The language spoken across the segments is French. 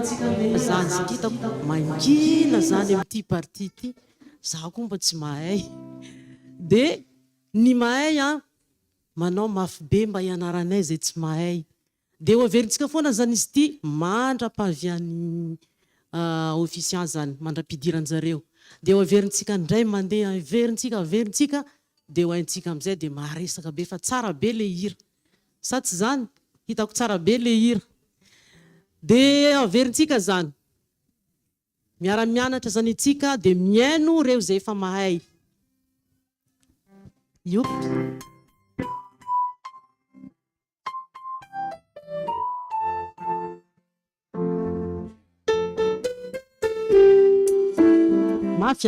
zany sy kitako mangina zany amin'ity parti ty zaho koa mba tsy mahay dia ny mahay a manao mafy be mba hianaranay zay tsy mahay dia ho averintsika foana zany izy ity mandra-pahavian'ny ofisian zany mandra-pidiran-jareo dia ho averintsika ndray mandeha averintsika dia ho haintsika amin'izay dia maharesaka be fa tsara be le hira sa tsy zany hitako tsara be le hira dia averintsika zany miara-mianatra zany itsika dia miaino reo zay efa mahay io mafy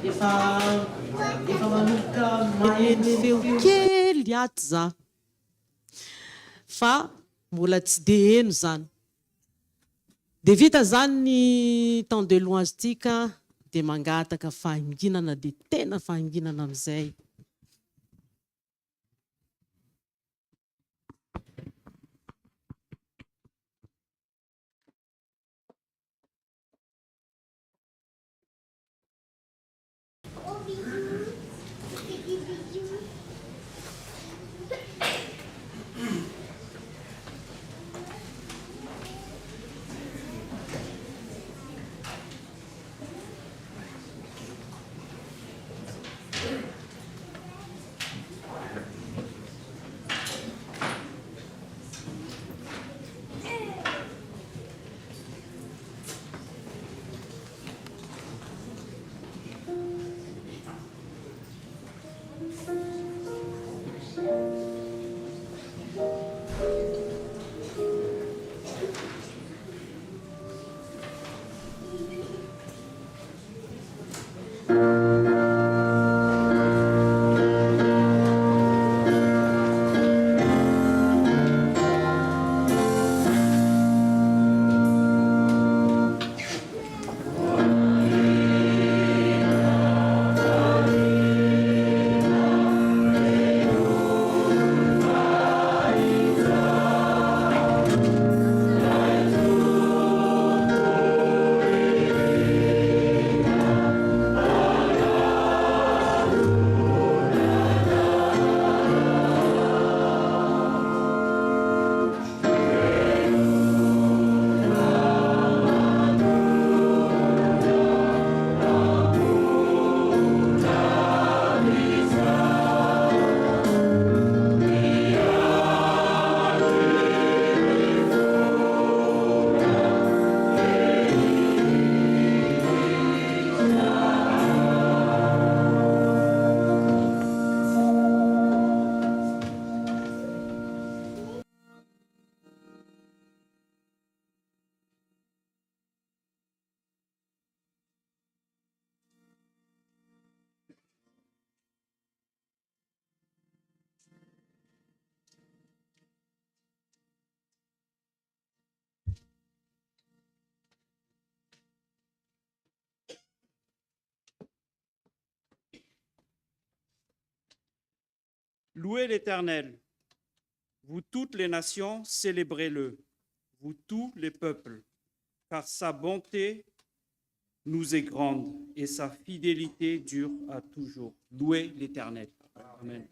efa manomboka maheno feo kely aty za fa mbola tsy dia heno zany dia vita zany ny temps de louange tika dia mangataka fahanginana dia tena fahanginana amin'izay Louez l'Éternel, vous toutes les nations, célébrez-le, vous tous les peuples, car sa bonté nous est grande et sa fidélité dure à toujours. Louez l'Éternel. Amen.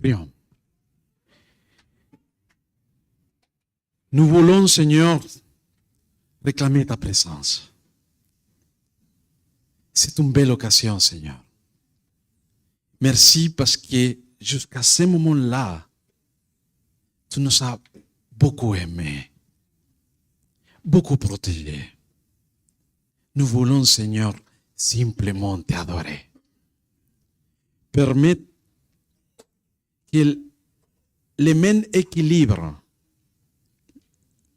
Prions. Nous voulons, Seigneur, réclamer ta présence. C'est une belle occasion, Seigneur. Merci parce que jusqu'à ce moment-là, tu nous as beaucoup aimés, beaucoup protégés. Nous voulons, Seigneur, simplement t'adorer. Permets que les mêmes équilibres,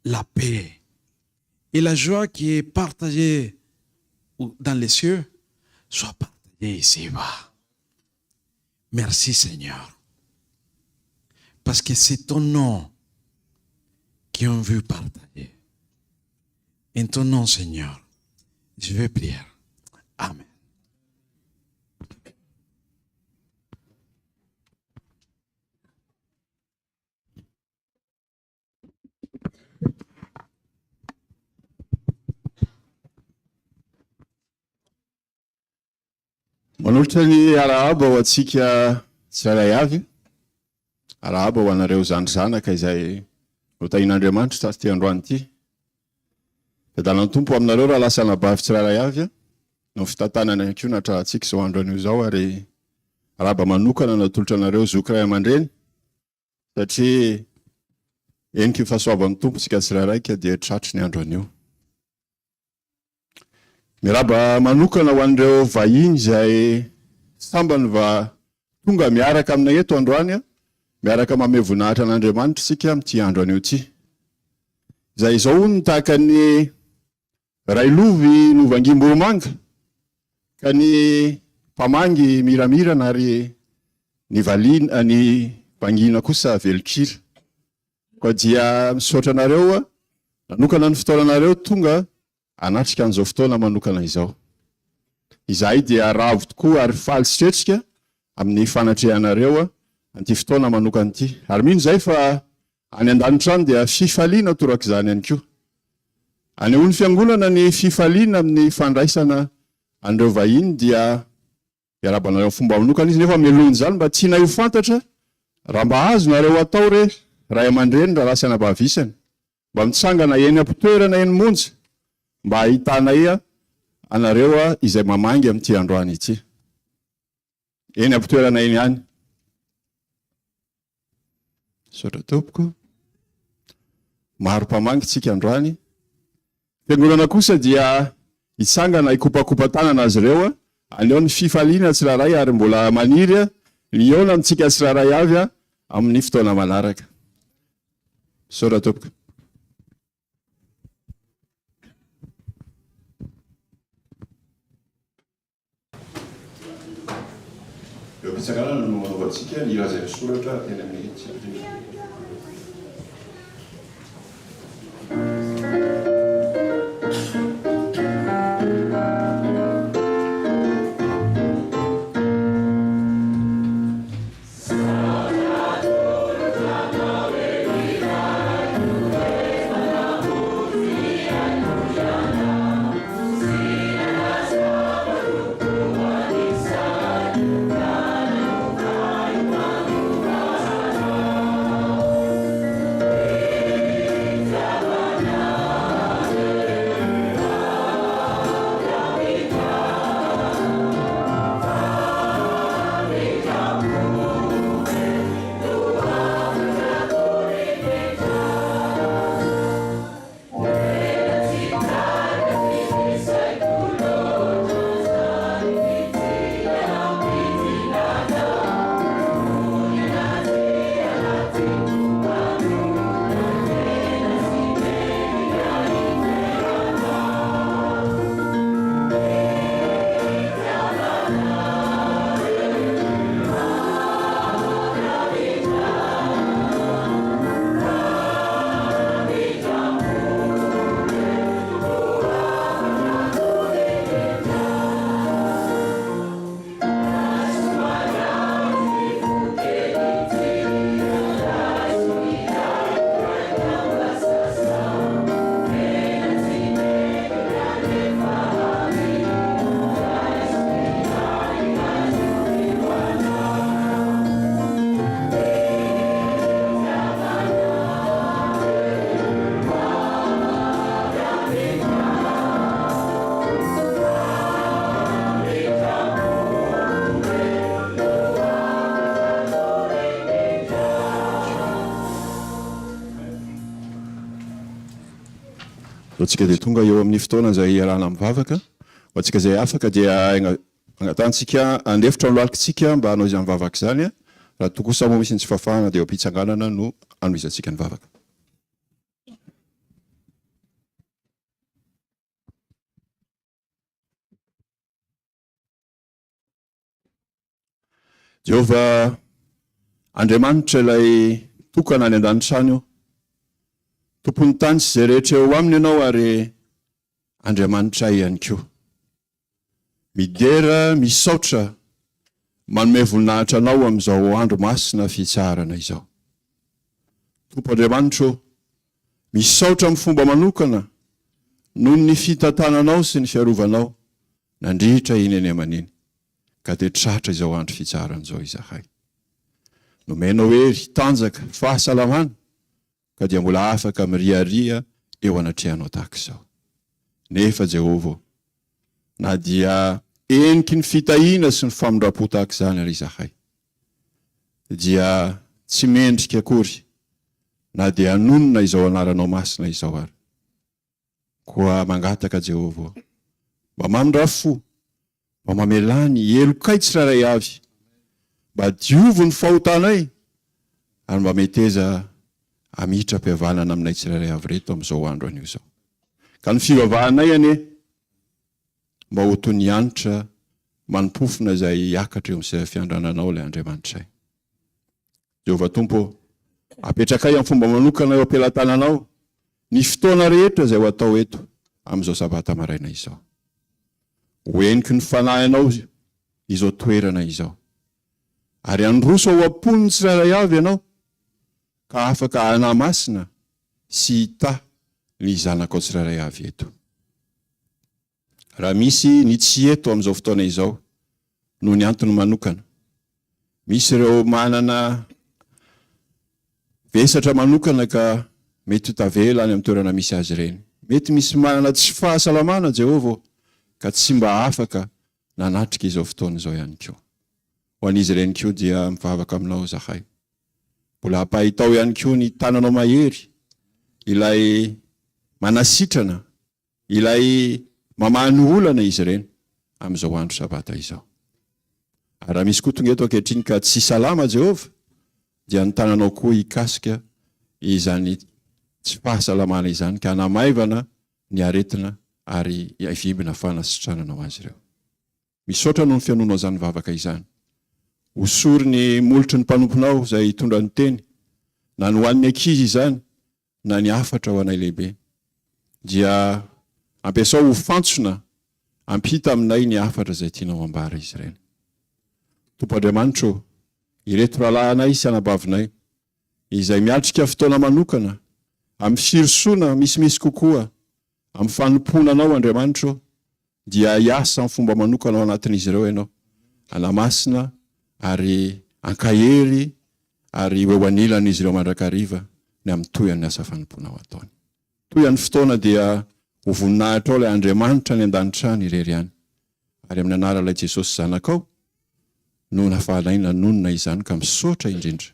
la paix et la joie qui est partagée dans les cieux soient partagées ici-bas. Merci Seigneur. Parce que c'est ton nom qui ont vu partager. En ton nom Seigneur, je vais prier. Amen. Manolotra ny arahaba ho antsika tsirairay avy, arahaba ho anareo zandrizanaka izay notahin'Andriamanitra taty androany ity. Dadalany tompo aminareo raha lasa nabavy tsirairay avy no fitantanana koa natrahantsika izao andro anio izao, ary arahaba manokana natolotra anareo zoky ray aman-dreny satria eniky ny fahasoavan'ny tompo tsika tsirairayka dia tratry ny andro anio. Miraba manokana ho an'ireo vahiny izay sambany va tonga miaraka aminay eto androany, miaraka mamay voninahitra an'Andriamanitra isika amin'ity andro anio ity. Izay izao no tahaka ny railovy novangim-boromanga ka ny mpamangy miramirana ary ny valina ny mpangina kosa velokira. Koa dia misaotra anareo, nanokana ny fotoananareo tonga anatrika an'izao fotoana manokana izao. Izahay dia ravo tokoa ary faly sitretsika amin'ny fanatrehanareo an'ity fotoana manokana ity. Ary mino izay fa any an-danitra any dia fifaliana toraka izany ihany koa. Anehoany fiangonana ny fifaliana amin'ny fandraisana an'ireo vahiny dia iarabanareo fomba manokana izy, nefa melony izany mba tiana io fantatra raha mba azo nareo atao re ray aman-dreny raha lasa nabavisana, mba mitsangana eny am-pitoerana eny monja mba ahitanay anareo izay mamangy amin'ity androany ity. Eny am-pitoerana eny ihany. Saotra tompoko. Maro mpamangy tsika androany. Fiangonana kosa dia hitsangana hikopakopa tanana azy ireo, aleo ny fifaliana tsiraray ary mbola maniry liona amintsika tsiraray avy amin'ny fotoana manaraka. Saotra tompoko. Pitsanganana no manaovantsika ny raha izay misoratra teny amin'ny tsirairay. Antsika dia tonga eo amin'ny fotoana izay iarahana mivavaka. Ho antsika izay afaka dia agnatantsika andefitra ny lalokitsika mba hanao izany mivavaka izany. Raha tokosa moa misy ny tsy fahafahana dia eo am-pitsanganana no anoizantsika ny vavaka. Jehova Andriamanitra ilay tokana any an-danitrany io. Tompony tany sy izay rehetra eo aminy ianao ary Andriamanitra ihany koa. Midera, misaotra, manome voninahitra anao amin'izao andro masina fitsarana izao. Tompo Andriamanitra, misaotra amin'ny fomba manokana noho ny fitantananao sy ny fiarovanao nandritra iny eny aman'iny. Ka dia tratra izao andro fitsarana izao izahay. Nomenao hery, tanjaka, fahasalamana, ka dia mbola afaka miriaria eo anatrehanao tahaka izao. Nefa Jehova, na dia eniky ny fitahiana sy ny famindram-po tahaka izany ary izahay, dia tsy mendrika akory, na dia anonona izao anaranao masina izao ary. Koa mangataka Jehova, mba mamindra-fo, mba mamelany elokay tsiraray avy, mba diovo ny fahotanay, ary mba meteza amitra-pihavanana aminay tsiraray avy reto amin'izao andro anio izao. Ka ny fivavahanay ane, mba ho toy ny anitra manimpofona izay hiakatra eo amin'ny fiandrananao ilay Andriamanitra. Jehova Tompo, apetrakay amin'ny fomba manokana eo am-pelantananao ny fotoana rehetra izay ho atao eto amin'izao sabata maraina izao. Hoeniky ny fanahinao izao toerana izao. Ary androso ao am-pon'ny tsiraray avy ianao, ka afaka hanamasina sy hita ny zanakao tsiraray avy eto. Raha misy ny tsy eto amin'izao fotoana izao, no ny antony manokana. Misy ireo manana vesatra manokana ka mety tavela any amin'ny toerana misy azy ireny. Mety misy manana tsy fahasalamana Jehova, ka tsy mba afaka nanatrika izao fotoana izao ihany koa. Ho an'izy ireny koa dia mivavaka aminao zahay. Mbola hampahitao ihany koa ny tananao mahery, ilay manasitrana, ilay mamany olana izy ireny amin'izao andro sabata izao. Ary raha misy koa tonga eto ankehitriny ka tsy salama Jehova, dia ny tananao koa hikasika izany tsy fahasalamana izany, ka namaivana ny aretina ary hivimbina fanasitrananao azy ireo. Misaotra noho ny fianonao izany vavaka izany. hosory ny molotry ny mpanomponao izay hitondra ny teny, na ny hoan'ny ankizy izany na ny afatra ho anay lehibe, dia ampiasao ho fantsona ampita aminay ny afatra izay tianao ambara izy ireny. Tompo Andriamanitra, ireto rahalahinay sy anabavinay izay miatrika fotoana manokana amin'ny firosoana misimisy kokoa amin'ny fanomponanao Andriamanitra, dia hiasa amin'ny fomba manokana ao anatin'izy ireo ianao, anamasina ary ankahery ary eo anilan'izy ireo mandrakariva ny amin'ny toyan'ny asa fanomponao ataony. Toyan'ny fotoana dia ho voninahitra ao ilay Andriamanitra ny an-danitra ny irery ihany, ary amin'ny anaran'ilay Jesosy zanakao no nafahanay nanonona izany ka misaotra indrindra,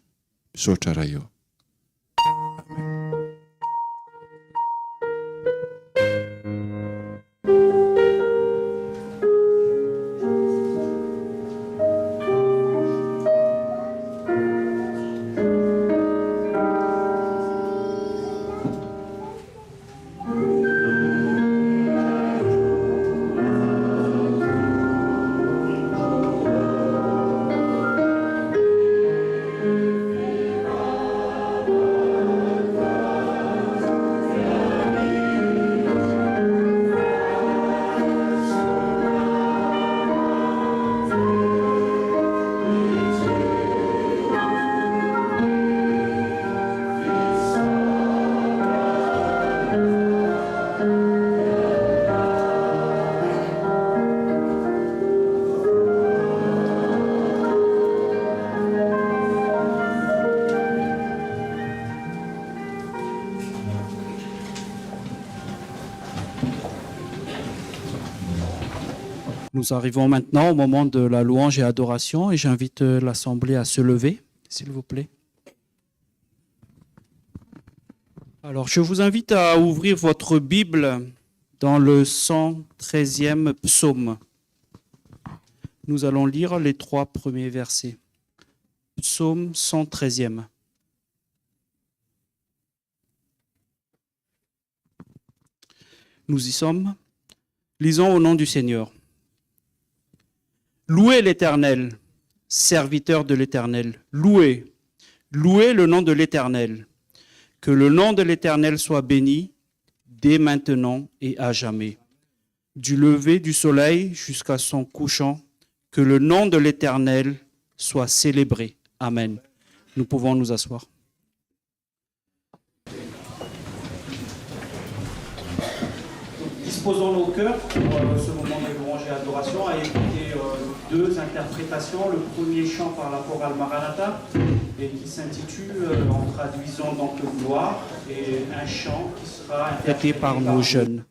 misaotra raha eo. Nous arrivons maintenant au moment de la louange et adoration et j'invite l'Assemblée à se lever, s'il vous plaît. Alors, je vous invite à ouvrir votre Bible dans le 113e psaume. Nous allons lire les 3 premiers versets. Psaume 113e. Nous y sommes. Lisons au nom du Seigneur. Louez l'Éternel, serviteur de l'Éternel. Louez, louez le nom de l'Éternel. Que le nom de l'Éternel soit béni dès maintenant et à jamais. Du lever du soleil jusqu'à son couchant, que le nom de l'Éternel soit célébré. Amen. Nous pouvons nous asseoir. Disposons nos cœurs pour ce moment de louange et adoration à écouter 2 interprétations. Le premier chant par la chorale Maranatha et qui s'intitule, en traduisant donc Gloire, et un chant qui sera interprété par nos jeunes.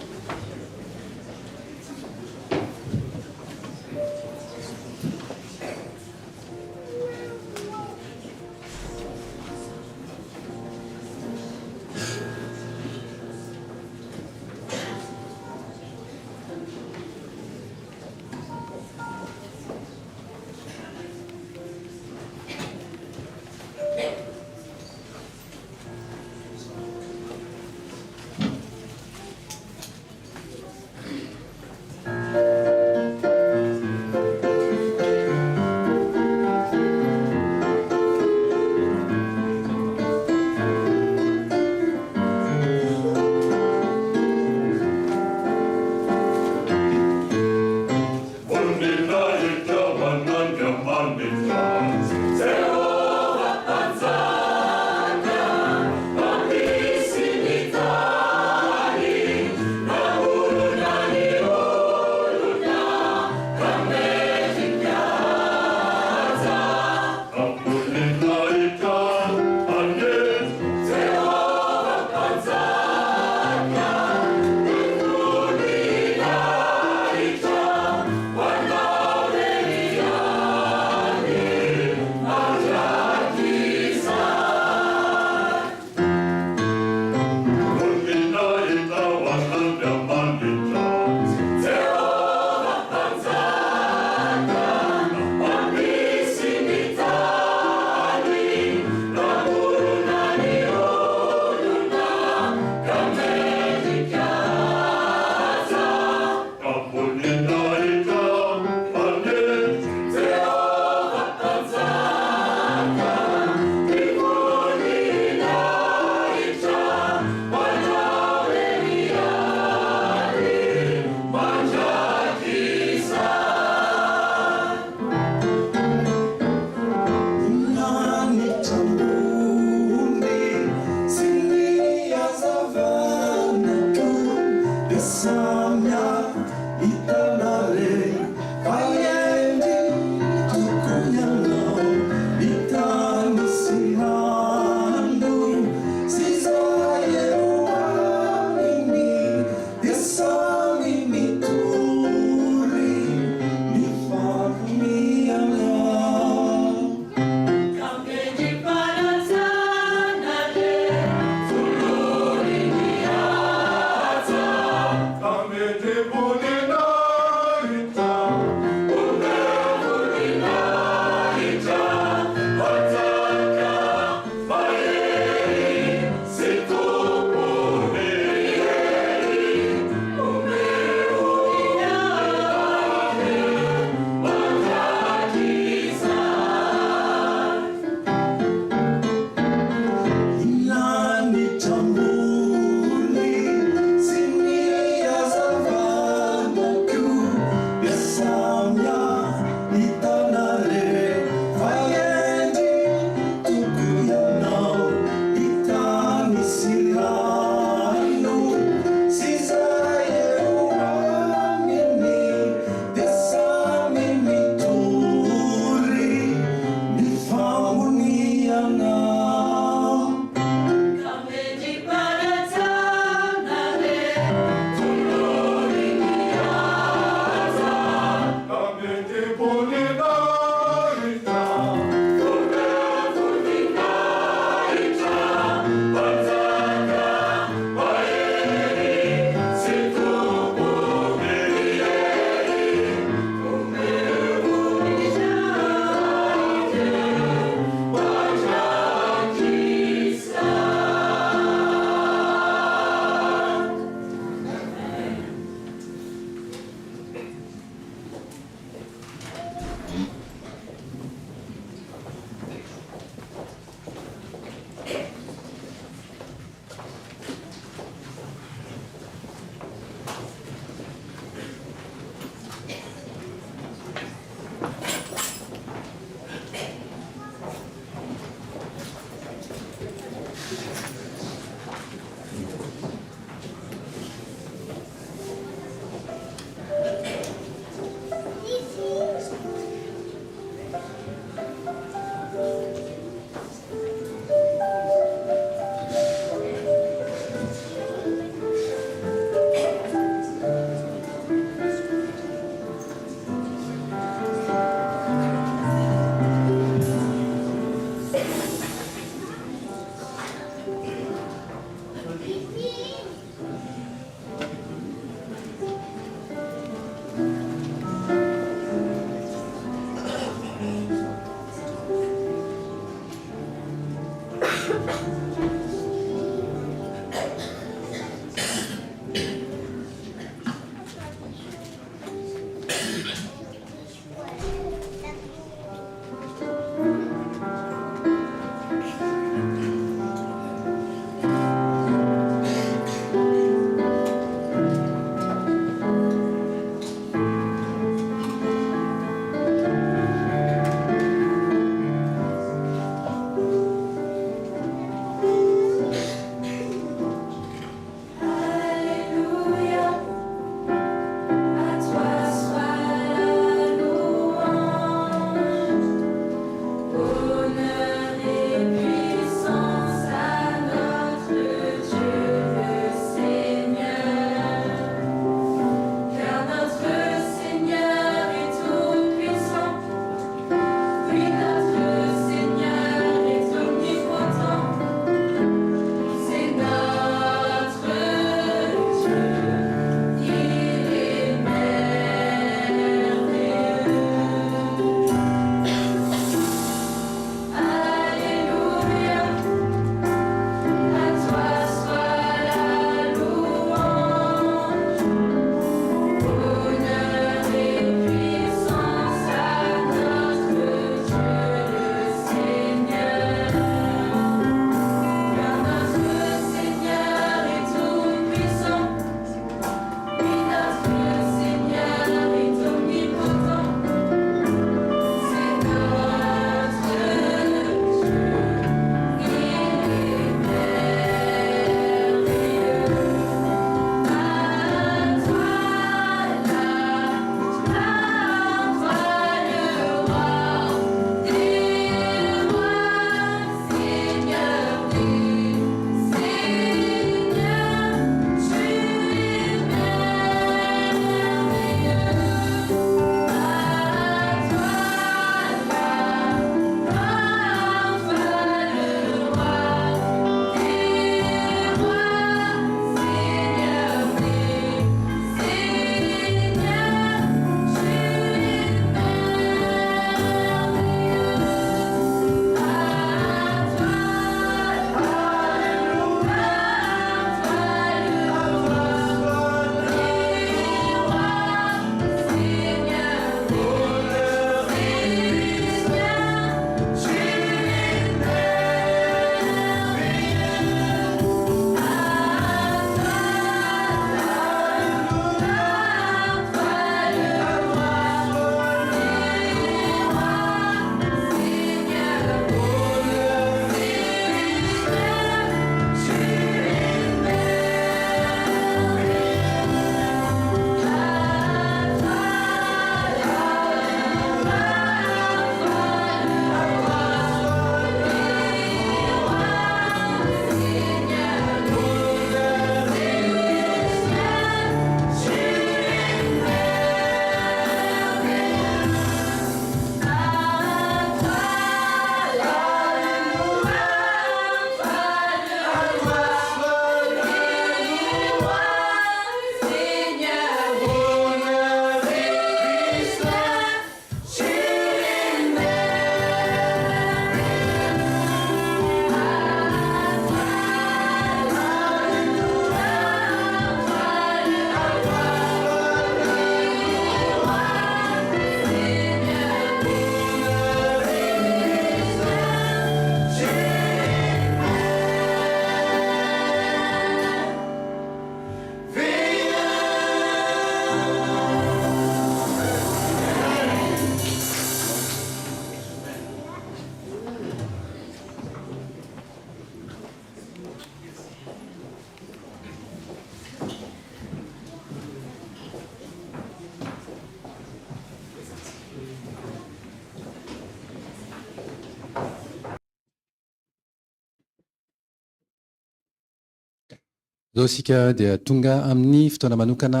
Zao isika dia tonga amin'ny fotoana manokana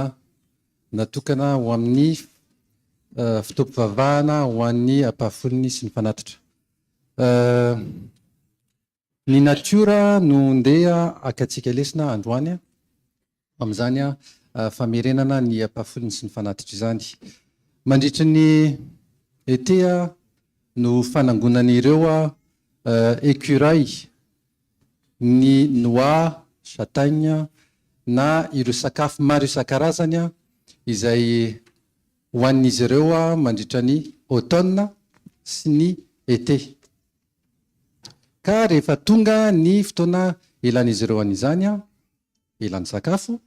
natokana ho amin'ny fitopim-pivavahana ho an'ny ampahafolony sy ny fanatitra. Ny natiora no ndeha akatsika lesina androany amin'izany famerenana ny ampahafolony sy ny fanatitra izany. Mandritry ny etea no fanangonan'ireo écureuil ny noix, chatagne na ireo sakafo maro isan-karazany izay hoanin'izy ireo mandritra ny automne sy ny été. Ka rehefa tonga ny fotoana ilan'izy ireo an'izany ilan'ny sakafo,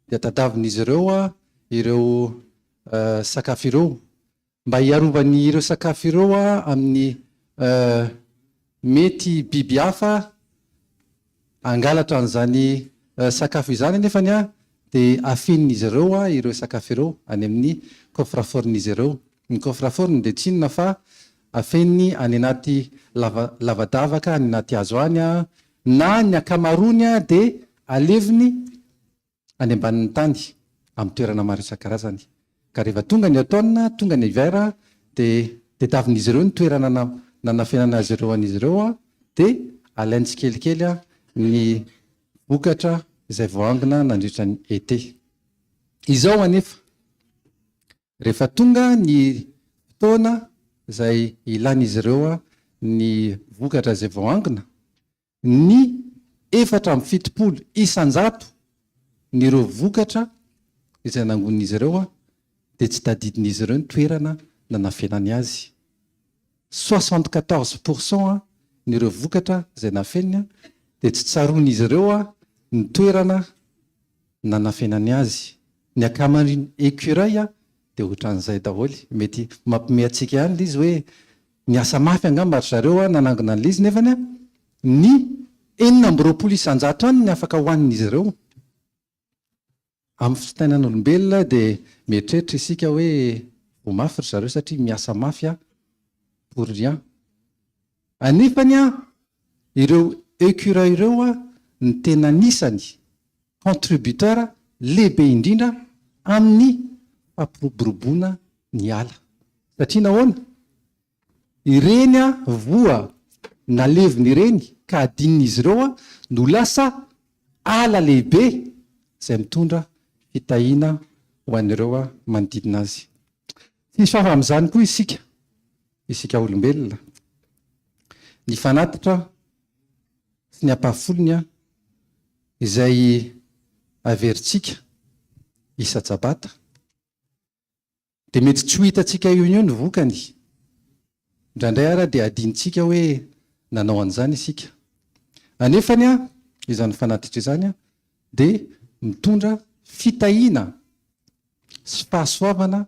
dia tadavin'izy ireo sakafo ireo mba hiarovany ireo sakafo ireo amin'ny mety biby hafa angalatra an'izany sakafo izany nefany dia afenin'izy ireo sakafo ireo any amin'ny coffre-fortn'izy ireo. Ny coffre-fort dia tsy inona fa afeniny any anaty lavadavaka, any anaty hazo any na ny akamarony dia aleviny any ambanin'ny tany amin'ny toerana maro isan-karazany. Ka rehefa tonga ny automne, tonga ny hiver dia tadavin'izy ireo ny toerana nanafenana azy ireo an'izy ireo dia alainy tsikelikely ny vokatra izay voangona nandritra ny été. Izao anefa rehefa tonga ny fotoana izay ilan'izy ireo ny vokatra izay voangona, ny 470 isan-jato ny ireo vokatra izay nangon'izy ireo dia tsy tadidin'izy ireo ny toerana nanafenany azy. 74% ny ireo vokatra izay nafeniny dia tsy tsaroan'izy ireo ny toerana nanafenany azy. Ny akamariny écureuil dia ohatran'izay daholo. Mety mampime antsika ihany lay izy hoe niasa mafy angamba ry zareo nanangona an'ilay izy, nefany ny 420 isan-jato any ny afaka hoanin'izy ireo. Amin'ny fitainan'olombelona dia mieritreritra isika hoe ho mafy ry zareo satria miasa mafy pour rien. Anefany ireo écureuil ireo ny tena anisany contributeur lehibe indrindra amin'ny fampiroboroboana ny ala. Satria nahoana? Ireny voa naleviny ireny ka adinin'izy ireo no lasa ala lehibe izay mitondra fitahiana ho an'ireo manodidina azy. Tsisy fafa amin'izany koa isika olombelona. Ny fanatitra sy ny ampahafolony izay averintsika isa-tsabata dia mety tsy ho hitantsika io ny vokany. Indraindray ara dia adinitsika hoe nanao an'izany isika. Anefany izany fanatitra izany dia mitondra fitahiana sy fahasoavana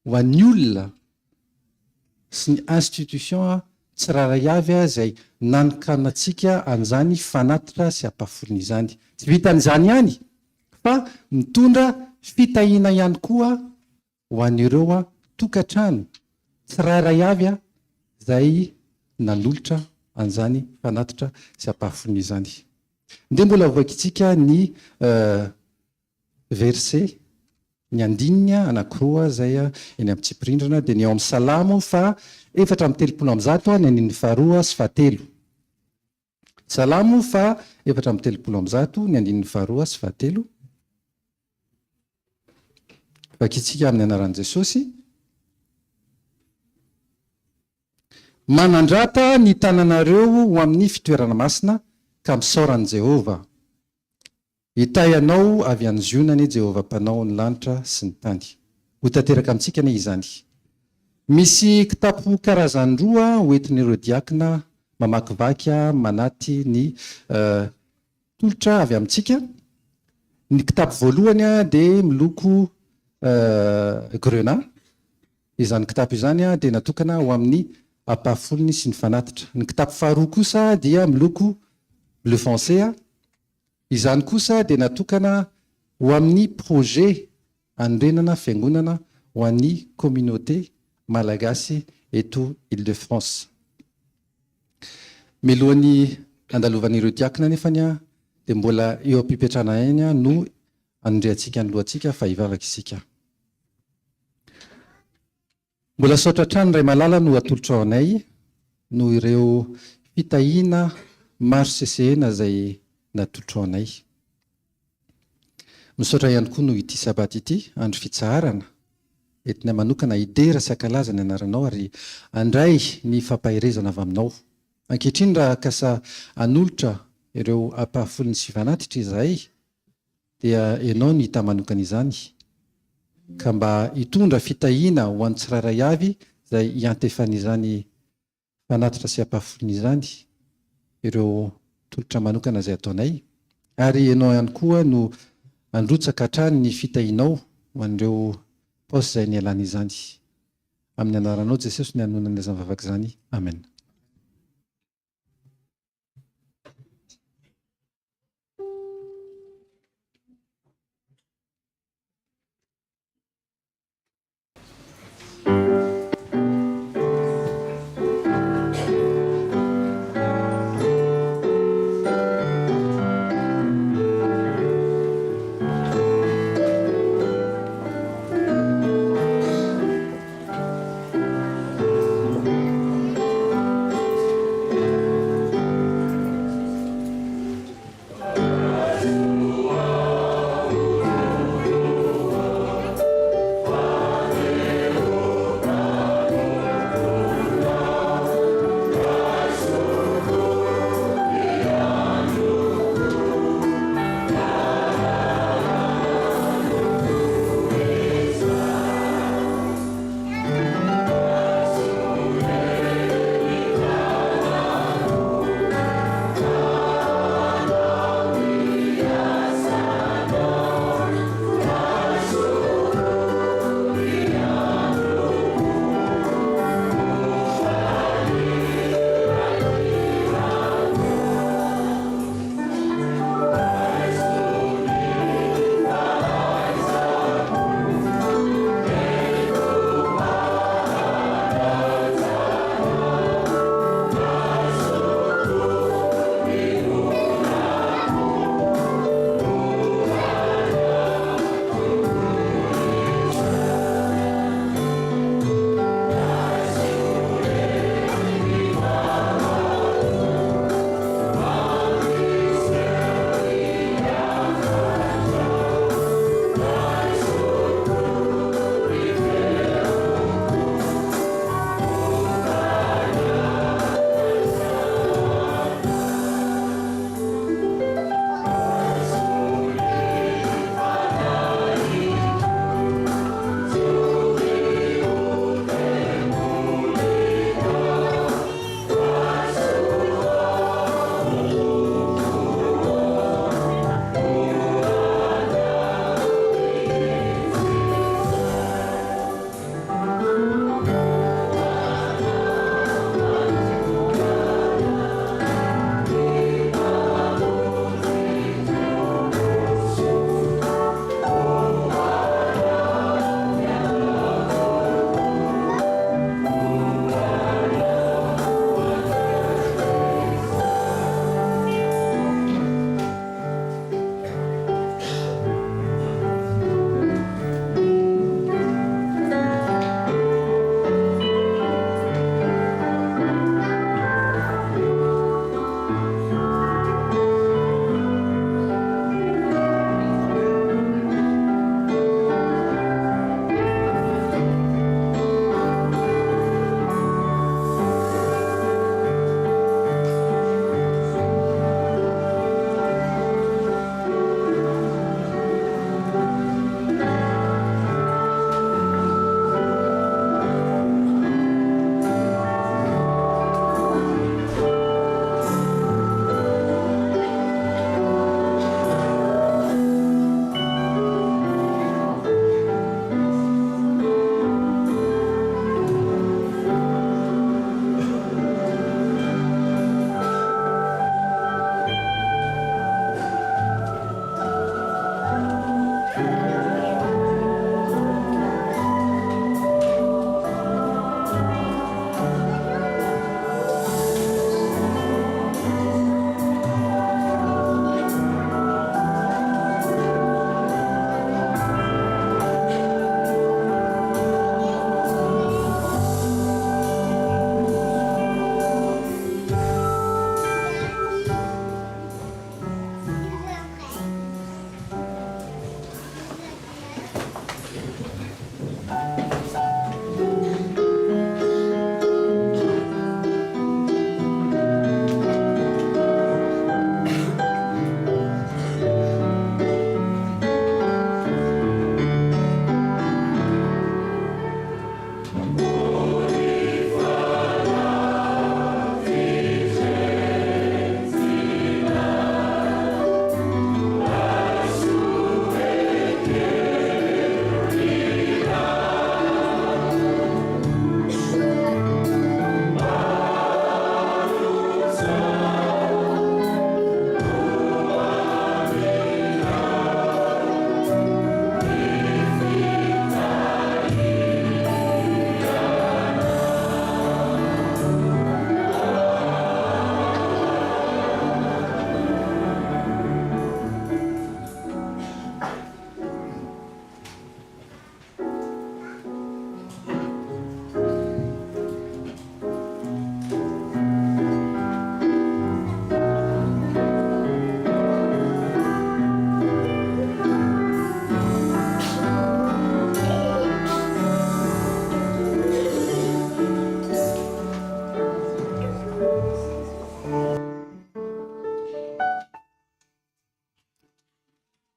ho an'ny olona sy ny institution tsiraray avy izay nanokanantsika an'izany fanatitra sy ampahafolony izany. Tsy vitan'izany ihany fa mitondra fitahiana ihany koa ho an'ireo tokantrano tsiraray avy izay nanolotra an'izany fanatitra sy ampahafolony izany. Dia mbola voakitsika ny verset ny andininy anankiroa izay eny amin'ny tsipirindrina, dia ny ao amin'ny Salamo 4:30 ny andininy faharoa sy fahatelo. Salamo 4:30 ny andininy faharoa sy fahatelo. Vakitsika amin'ny anaran'i Jesosy. Manandrata ny tananareo ho amin'ny fitoerana masina ka misaoran'i Jehova. Hitahy anao avy any zionany Jehova mpanao ny lanitra sy ny tany. Ho tanteraka amintsika ne izany. Misy kitapo karazany roa hoentin'ireo diakona mamakivaky manaty ny tolotra avy amintsika. Ny kitapo voalohany dia miloko grenat. Izany kitapo izany dia natokana ho amin'ny ampahafolony sy ny fanatitra. Ny kitapo faharoa kosa dia miloko bleu foncé. Izany kosa dia natokana ho amin'ny projet andrenana fiangonana ho an'ny communauté malagasy eto Île-de-France. Milohan'ny andalovan'ireo diakona nefany dia mbola eo ampipetrana eny no andreantsika ny lohantsika fa hivavaka isika. Mbola saotra trano ray malala no atolotra ao anay no ireo fitahiana maro sesehena izay natolotra ao anay. Misaotra ihany koa no ity sabata ity andro fitsaharana entina manokana idera sy ankalaza ny anaranao ary andray ny fampahirezana avy aminao. Ankehitriny raha kasa anolotra ireo ampahafolo ny sivanatitra izay dia ianao ny hita manokana izany ka mba hitondra fitahiana ho an'ny tsirairay avy izay hiantefan'izany fanatitra sy ampahafolony izany ireo tolotra manokana izay ataonay ary ianao ihany koa no androtsaka hatrany ny fitahianao ho an'ireo paosy izay ny alana izany amin'ny anaranao Jesosy ny anonany azany vavaka izany amen.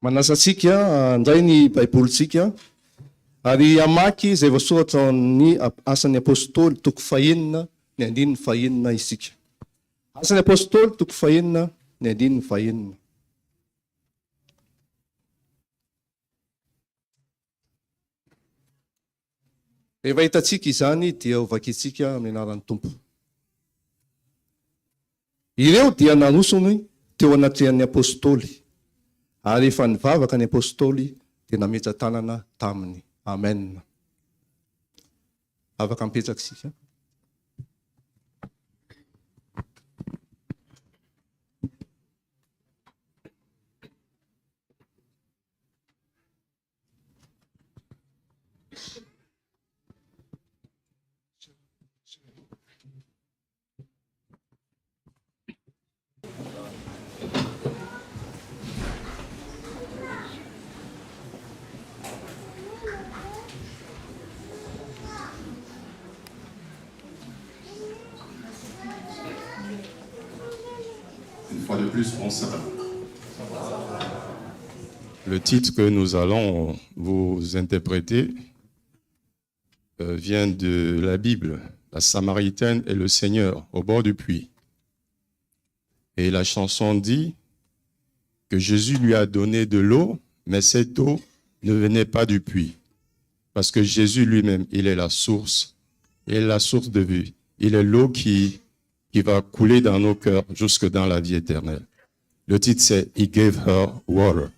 Manasantsika indray ny baibolitsika ary amaky izay voasoratra ny asan'ny apôstôly toko fahenina ny andininy fahenina isika. Asan'ny apôstôly toko fahenina ny andininy fahenina. Rehefa hitantsika izany dia ovakitsika amin'ny anaran'ny Tompo. Ireo dia narosony teo anatrehan'ny apôstôly ary efa nivavaka ny apôstôly dia nametra-tanana taminy. Amen. Afaka mipetraka isika. Une fois de plus, bonsoir. Le titre que nous allons vous interpréter vient de la Bible, la Samaritaine et le Seigneur au bord du puits. Et la chanson dit que Jésus lui a donné de l'eau, mais cette eau ne venait pas du puits. Parce que Jésus lui-même, il est la source de vie. Il est l'eau qui va couler dans nos cœurs jusque dans la vie éternelle. Le titre c'est « He gave her water ».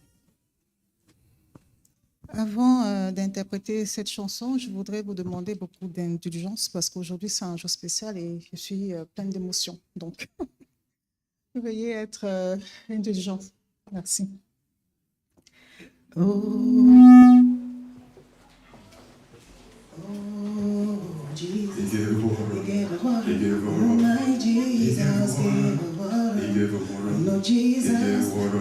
Avant d'interpréter cette chanson, je voudrais vous demander beaucoup d'indulgence parce qu'aujourd'hui c'est un jour spécial et je suis pleine d'émotions. Donc, veuillez être indulgents. Merci. He gave her water. He gave her water. My Jesus gave her water. He gave her water. No, Jesus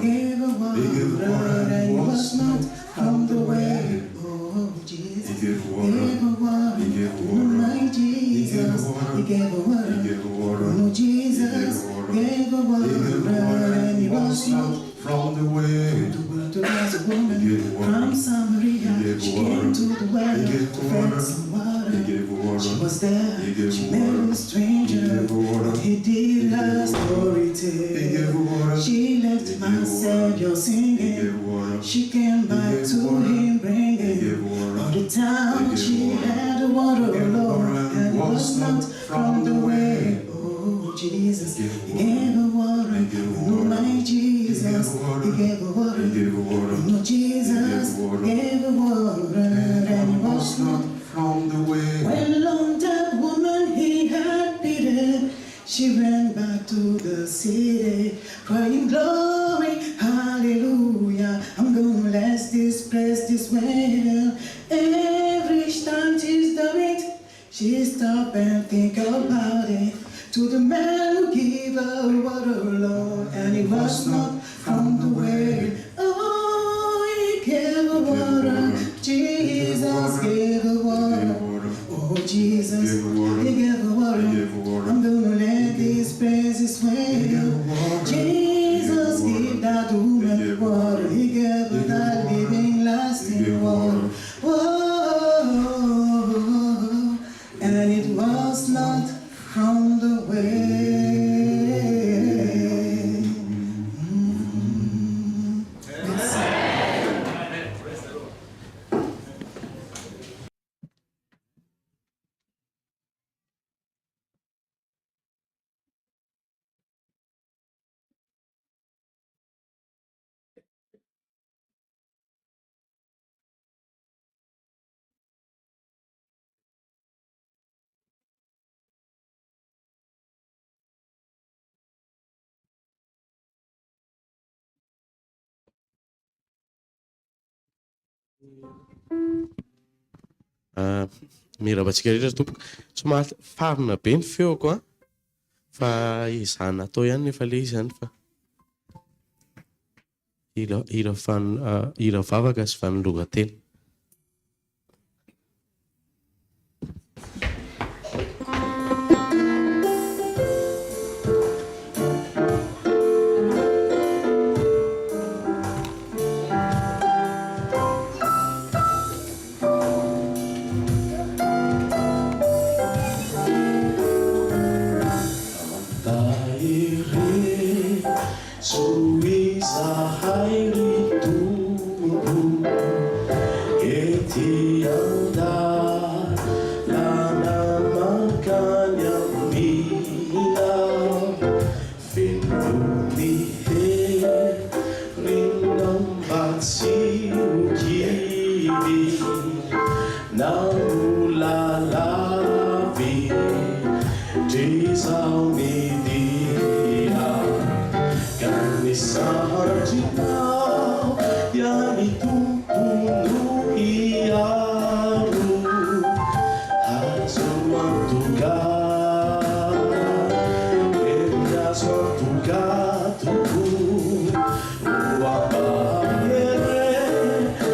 gave her water. And it was not from the way. Oh, Jesus He gave her water. gave her water. He gave her No, water. my Jesus He he gave her water. He gave her water. No, Jesus gave her water. And it was not from the way. to was a woman He gave her water. from Samaria. He gave She her water. came to the well He gave to her fetch water. some water. He gave her water. She was there. He gave She her met water. a stranger. He gave her water. He did her He story He gave her tell. water. She left He my gave her Savior water. He singing. gave her water. She came back gave to water. him He bringing gave water. all the He time. gave She water. had the water He gave alone, water. and it was not from the way. He Oh, Jesus, gave He water. gave her water. He gave No, water. my Jesus, He gave water. He gave her water. He gave her water. No, Jesus He gave water. gave her water, and it was not from the way. when along that woman he had beaten, she ran back to the city, crying glory, hallelujah. I'm gonna bless this place this way. Every time she's done it, she stop and think about it. To the man who gave her water, Lord, and it was not from the way. Oh, He gave her water. Jesus gave her water. Oh, Jesus, He gave her water. I'm gonna let these praises swell. Jesus gave that woman water. He gave her that living, lasting water. Whoa, and it was not from the way. Miravantsika rehetra tompoko somary farina be ny feoko a fa izana atao ihany nefa le izany fa hira vavaka sy fanologatena. Suizahai ritumbu eti anda lana makanya mina finduni he rinam batsi ukiri naulalavi Desaunidia Kanisarjinau Yani tumpunu iaru Hazuan tuga Enyazuan tuga tuku Uapayere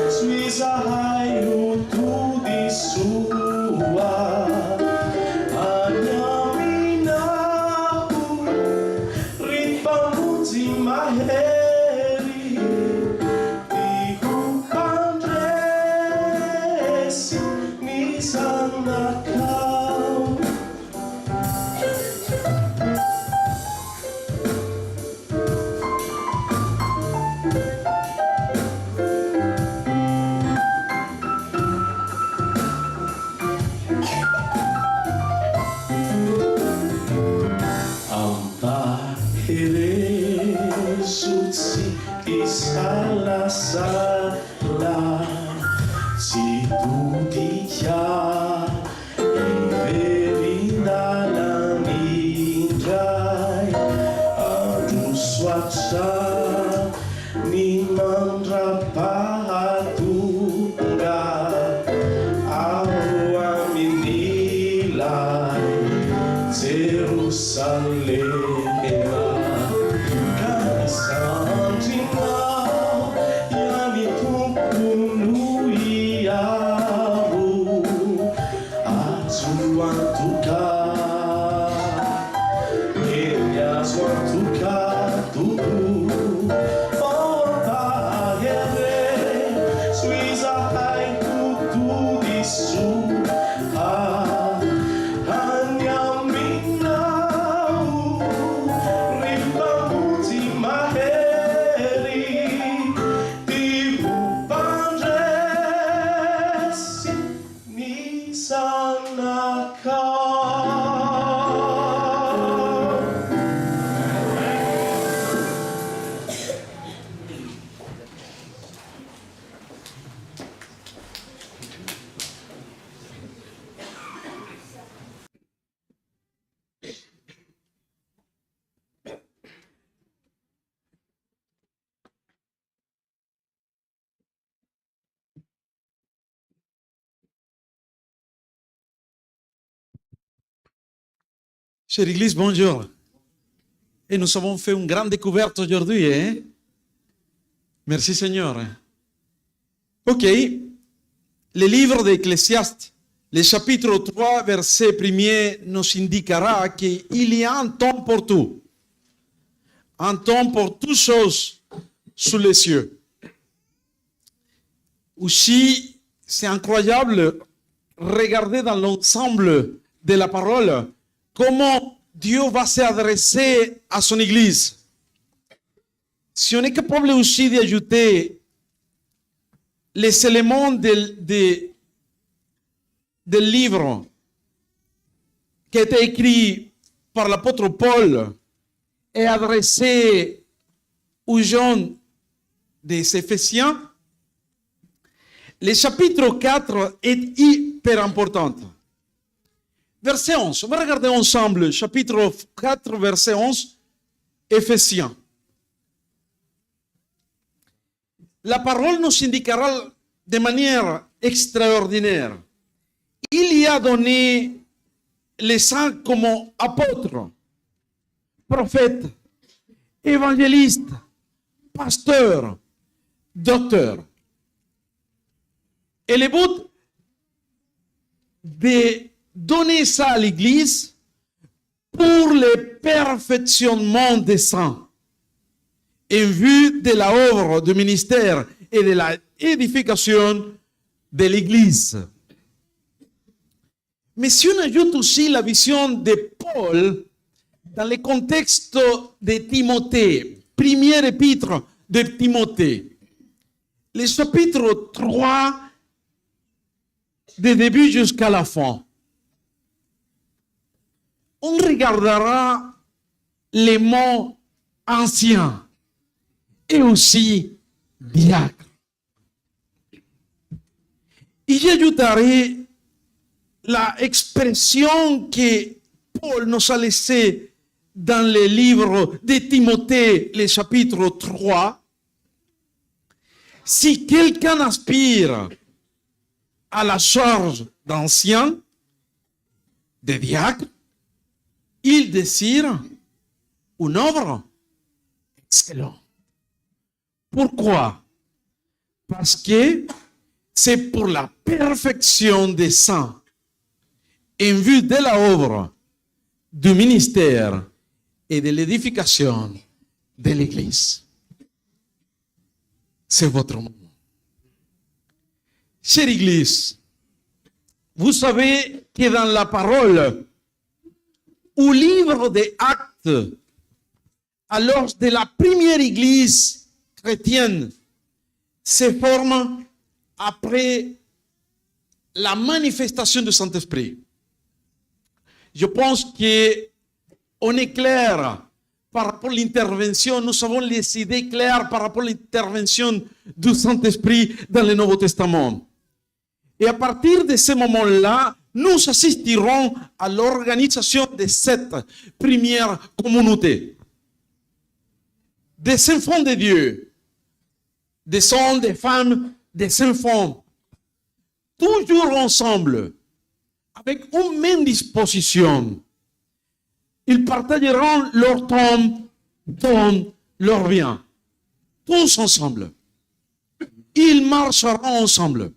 Suizahai utu disua Maheri Iku Andres Ni sana kau Ampa Sutsi di sala sala si tu dia verina la nindrai adu swatsa ni mandra pahatunga awaminilai Jerusalem Chère Église, bonjour. Et nous avons fait une grande découverte aujourd'hui. Hein? Merci Seigneur. Ok. Le livre d'Ecclésiaste, le chapitre 3, verset 1er, nous indiquera qu'il y a un temps pour tout. Un temps pour toutes choses sous les cieux. Aussi, c'est incroyable, regardez dans l'ensemble de la parole, comment Dieu va s'adresser à son Église. Si on est capable aussi d'ajouter les éléments del livre qui a été écrit par l'apôtre Paul et adressé aux gens des Éphésiens, le chapitre 4 est hyper important. Verset 11, on va regarder ensemble, chapitre 4, verset 11, Éphésiens. La parole nous indiquera de manière extraordinaire. Il y a donné les saints comme apôtres, prophètes, évangélistes, pasteurs, docteurs. Et le but de donner ça à l'Église pour le perfectionnement des saints en vue de la œuvre du ministère et de la édification de l'Église. Mais si on ajoute aussi la vision de Paul dans le contexte de Timothée, première épître de Timothée, le chapitre 3, du début jusqu'à la fin. On regardera les mots anciens et aussi diacre. Et j'ajouterai l'expression que Paul nous a laissée dans le livre de Timothée, le chapitre 3. Si quelqu'un aspire à la charge d'ancien, de diacre, il désire une œuvre excellente. Pourquoi? Parce que c'est pour la perfection des saints, en vue de la œuvre du ministère et de l'édification de l'Église. C'est votre moment. Chère Église, vous savez que dans la parole, au livre des Actes, alors de la première Église chrétienne, se forme après la manifestation du Saint-Esprit. Je pense qu'on est clair par rapport à l'intervention, nous avons les idées claires par rapport à l'intervention du Saint-Esprit dans le Nouveau Testament. Et à partir de ce moment-là, nous assisterons à l'organisation de cette première communauté. Des enfants de Dieu, des hommes, des femmes, des enfants, toujours ensemble, avec une même disposition. Ils partageront leur temps, leur bien, tous ensemble. Ils marcheront ensemble.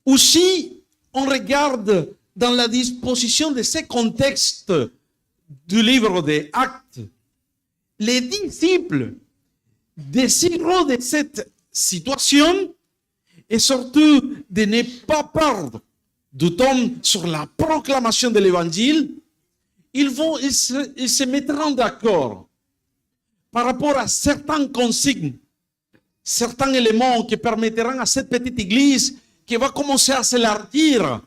Aussi, on regarde dans la disposition de ce contexte du livre des Actes, les disciples désirent de cette situation et surtout de ne pas perdre du temps sur la proclamation de l'évangile. Ils se mettront d'accord par rapport à certaines consignes, certains éléments qui permettront à cette petite église qui va commencer à s'élargir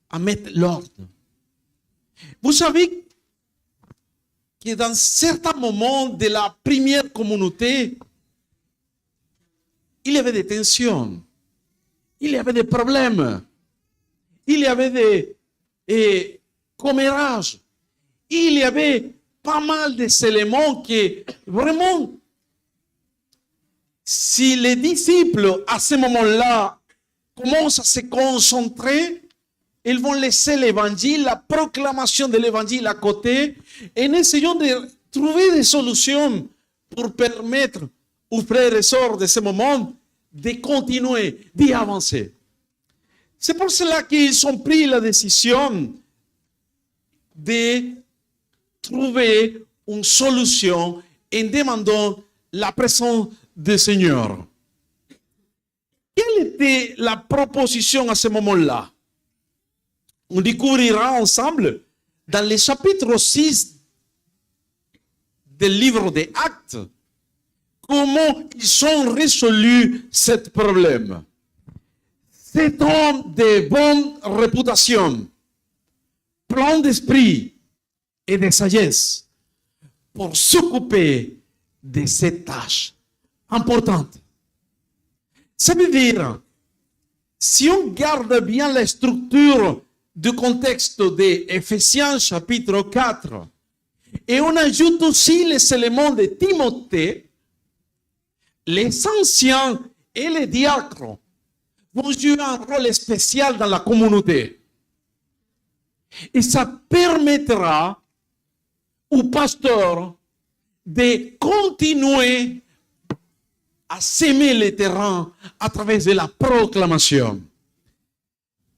à mettre l'ordre. Vous savez que dans certains moments de la première communauté, il y avait des tensions, il y avait des problèmes, il y avait des commérages, il y avait pas mal d'éléments qui vraiment, si les disciples à ce moment-là commencent à se concentrer, ils vont laisser l'évangile, la proclamation de l'évangile à côté, et en essayant de trouver des solutions pour permettre aux frères et sœurs de ce moment de continuer, d'y avancer. C'est pour cela qu'ils ont pris la décision de trouver une solution en demandant la présence du Seigneur. Quelle était la proposition à ce moment-là? On découvrira ensemble dans le chapitre 6 du livre des Actes comment ils ont résolu ce problème. Cet homme de bonne réputation, plein d'esprit et de sagesse pour s'occuper de cette tâche importante. Ça veut dire, si on garde bien la structure du contexte d'Éphésiens chapitre 4, et on ajoute aussi les éléments de Timothée, les anciens et les diacres vont jouer un rôle spécial dans la communauté. Et ça permettra aux pasteurs de continuer à s'aimer le terrain à travers de la proclamation.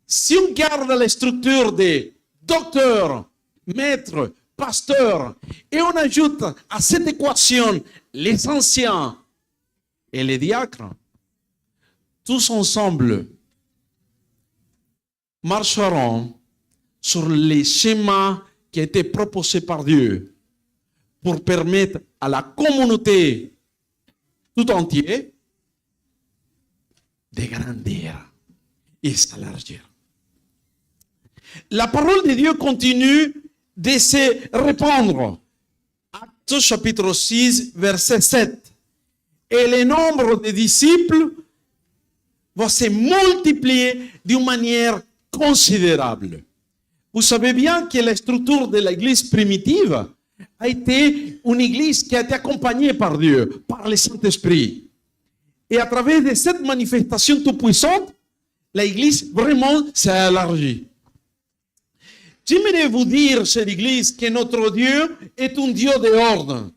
Si on garde la structure des docteurs, maîtres, pasteurs, et on ajoute à cette équation les anciens et les diacres, tous ensemble marcheront sur les schémas qui a été proposé par Dieu pour permettre à la communauté tout entière de grandir et s'élargir. La parole de Dieu continue de se répandre. Actes chapitre 6, verset 7. Et le nombre de disciples va se multiplier d'une manière considérable. Vous savez bien que la structure de l'église primitive a été une église qui a été accompagnée par Dieu, par le Saint-Esprit. Et à travers de cette manifestation toute puissante, l'église vraiment s'est élargie. J'aimerais vous dire, chère église, que notre Dieu est un Dieu de ordre.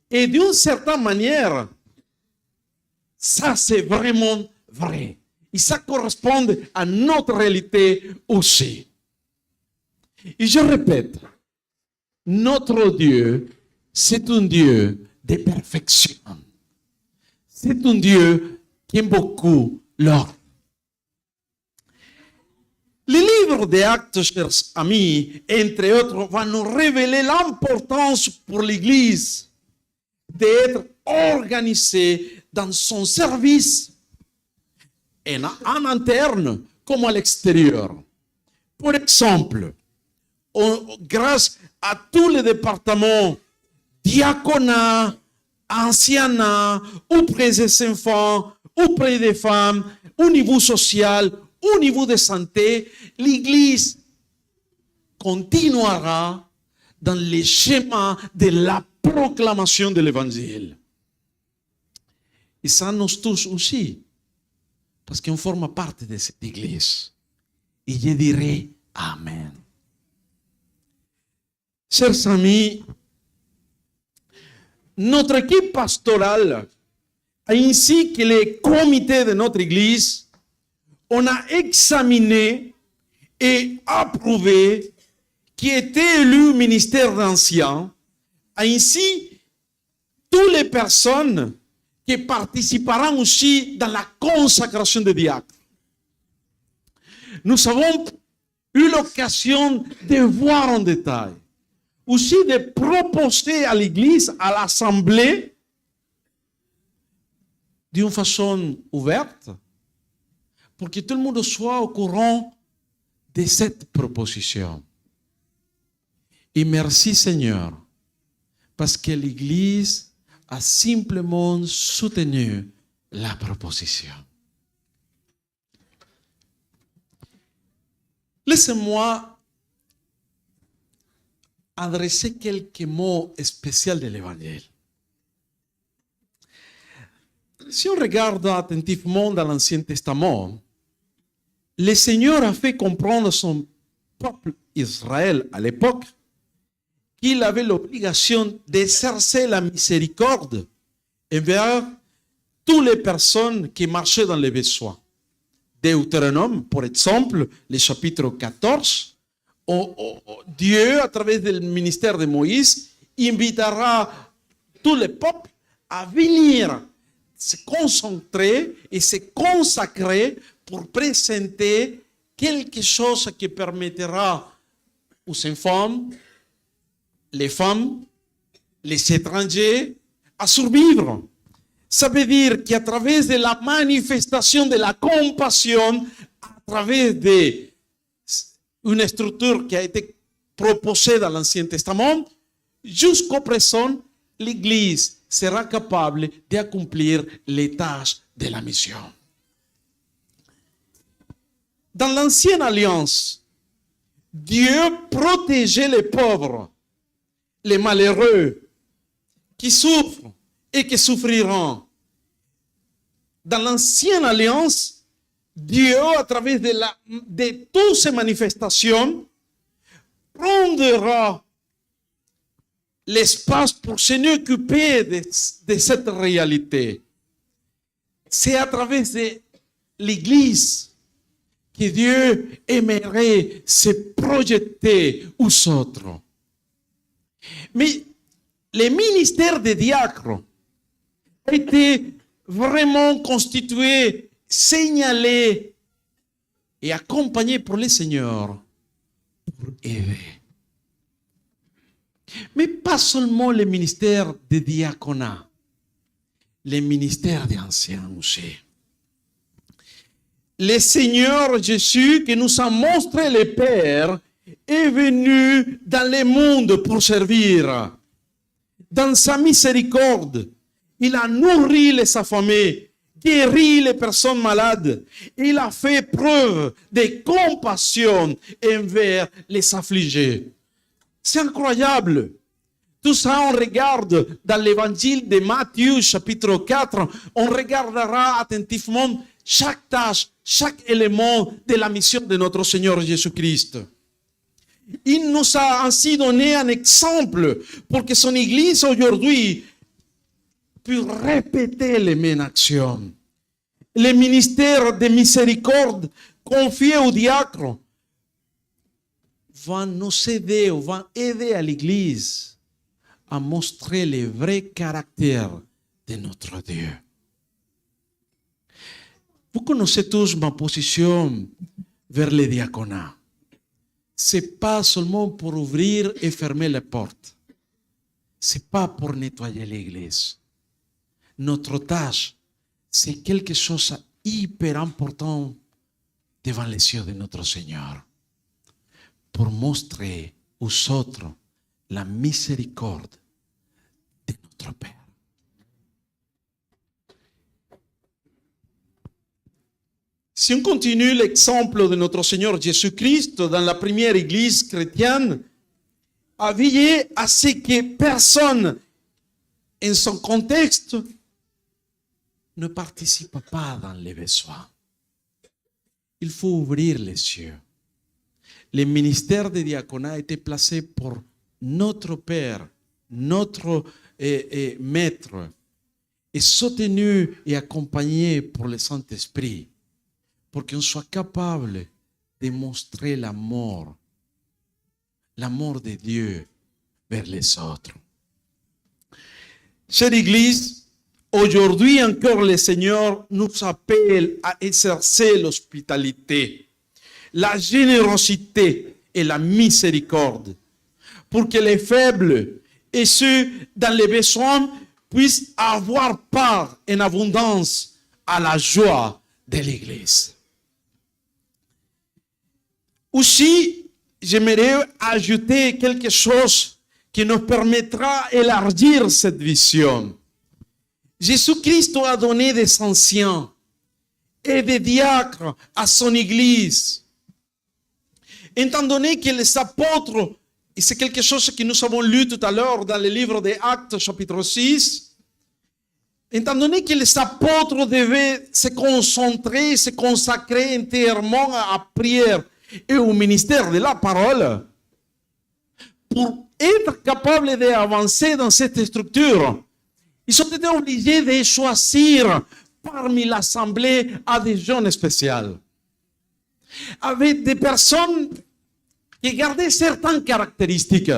Et d'une certaine manière, ça c'est vraiment vrai. Et ça correspond à notre réalité aussi. Et je répète, notre Dieu, c'est un Dieu de perfection. C'est un Dieu qui aime beaucoup l'ordre. Le livre des Actes, chers amis, entre autres, va nous révéler l'importance pour l'Église d'être organisée dans son service, en interne comme à l'extérieur. Par exemple, grâce à tous les départements, diaconat, ancianat, auprès des enfants, auprès des femmes, au niveau social, au niveau de santé, l'Église continuera dans les schémas de la proclamation de l'Évangile. Et ça nous touche aussi, parce qu'on forme partie de cette Église. Et je dirais Amen. Chers amis, notre équipe pastorale, ainsi que les comités de notre Église, on a examiné et approuvé qui était élu ministère d'anciens, ainsi toutes les personnes qui participeront aussi dans la consacration des diacres. Nous avons eu l'occasion de voir en détail, aussi de proposer à l'Église, à l'Assemblée, d'une façon ouverte, pour que tout le monde soit au courant de cette proposition. Et merci Seigneur, parce que l'Église a simplement soutenu la proposition. Laissez-moi adresser quelques mots spéciaux de l'Évangile. Si on regarde attentivement dans l'Ancien Testament, le Seigneur a fait comprendre à son peuple Israël à l'époque qu'il avait l'obligation d'exercer la miséricorde envers toutes les personnes qui marchaient dans les besoins. Deutéronome, par exemple, le chapitre 14, Dieu, à travers le ministère de Moïse, invitera tout le peuple à venir se concentrer et se consacrer pour présenter quelque chose qui permettra aux enfants, les femmes, les étrangers à survivre. Ça veut dire qu'à travers de la manifestation de la compassion, à travers d'une structure qui a été proposée dans l'Ancien Testament, jusqu'au présent, l'Église sera capable d'accomplir les tâches de la mission. Dans l'Ancienne Alliance, Dieu protégeait les pauvres, les malheureux, qui souffrent et qui souffriront. Dans l'Ancienne Alliance, Dieu, à travers de toutes ces manifestations, prendra l'espace pour s'occuper de cette réalité. C'est à travers de l'Église que Dieu aimerait se projeter aux autres. Mais le ministère des diacres a été vraiment constitué, signalé et accompagné pour le Seigneur pour aider. Mais mais pas seulement le ministère de diaconat, le ministère des anciens aussi. Le Seigneur Jésus, qui nous a montré le Père, est venu dans le monde pour servir. Dans sa miséricorde, il a nourri les affamés, guéri les personnes malades. Il a fait preuve de compassion envers les affligés. C'est incroyable. Tout ça, on regarde dans l'évangile de Matthieu, chapitre 4, on regardera attentivement chaque tâche, chaque élément de la mission de notre Seigneur Jésus-Christ. Il nous a ainsi donné un exemple pour que son Église aujourd'hui puisse répéter les mêmes actions. Le ministère de miséricorde confié au diacre va nous aider, va aider à l'Église à montrer le vrai caractère de notre Dieu. Vous connaissez tous ma position vers le diaconat. Ce n'est pas seulement pour ouvrir et fermer les portes. Ce n'est pas pour nettoyer l'église. Notre tâche, c'est quelque chose d'hyper important devant les yeux de notre Seigneur. Pour montrer aux autres la miséricorde de notre Père. Si on continue l'exemple de notre Seigneur Jésus-Christ dans la première église chrétienne, a veillé à ce que personne en son contexte ne participe pas dans les besoins. Il faut ouvrir les yeux. Le ministère de diaconat a été placé pour notre Père, notre Maître, et soutenu et accompagné pour le Saint-Esprit, pour qu'on soit capable de montrer l'amour de Dieu vers les autres. Chère Église, aujourd'hui encore le Seigneur nous appelle à exercer l'hospitalité, la générosité et la miséricorde, pour que les faibles et ceux dans les besoins puissent avoir part en abondance à la joie de l'Église. Aussi, j'aimerais ajouter quelque chose qui nous permettra d'élargir cette vision. Jésus-Christ a donné des anciens et des diacres à son Église. Étant donné que les apôtres, et c'est quelque chose que nous avons lu tout à l'heure dans le livre des Actes, chapitre 6, étant donné que les apôtres devaient se concentrer, se consacrer entièrement à la prière et au ministère de la parole, pour être capables d'avancer dans cette structure, ils ont été obligés de choisir parmi l'assemblée à des jeunes spéciaux, avec des personnes qui gardaient certaines caractéristiques.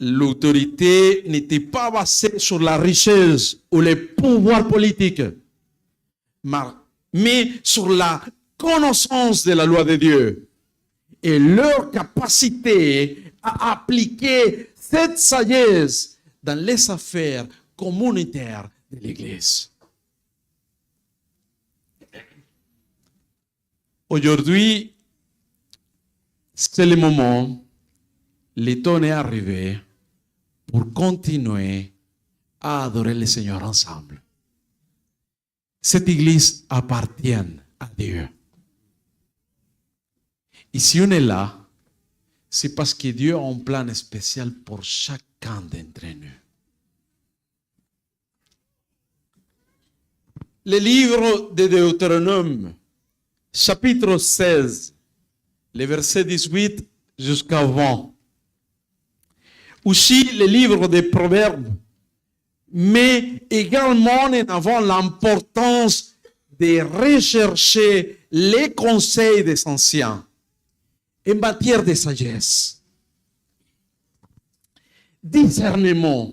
L'autorité n'était pas basée sur la richesse ou le pouvoir politique, mais sur la connaissance de la loi de Dieu et leur capacité à appliquer cette sagesse dans les affaires communautaires de l'Église. Aujourd'hui, c'est le moment, le temps est arrivé pour continuer à adorer le Seigneur ensemble. Cette Église appartient à Dieu. Et si on est là, c'est parce que Dieu a un plan spécial pour chacun d'entre nous. Le livre de Deutéronome, chapitre 16, les versets 18 jusqu'à 20. Aussi, le livre des Proverbes met également en avant l'importance de rechercher les conseils des anciens en matière de sagesse, discernement,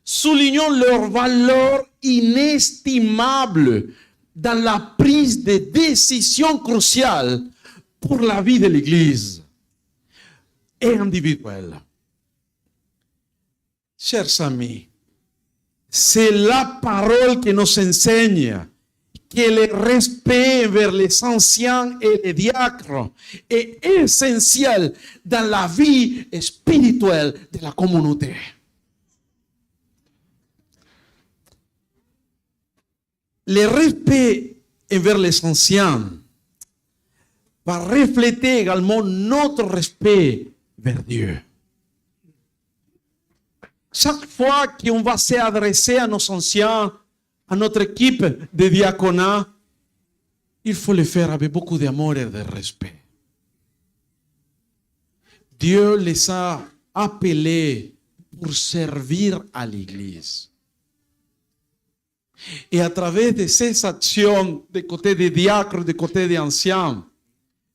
soulignant leur valeur inestimable dans la prise de décisions cruciales pour la vie de l'Église. et individuelle. Chers amis, c'est la parole qui nous enseigne que le respect vers les anciens et les diacres est essentiel dans la vie spirituelle de la communauté. Le respect envers les anciens va refléter également notre respect vers Dieu. Chaque fois qu'on va s'adresser à nos anciens, à notre équipe de diaconat, il faut le faire avec beaucoup d'amour et de respect. Dieu les a appelés pour servir à l'Église. Et à travers de ces actions du côté des diacres, du côté des anciens,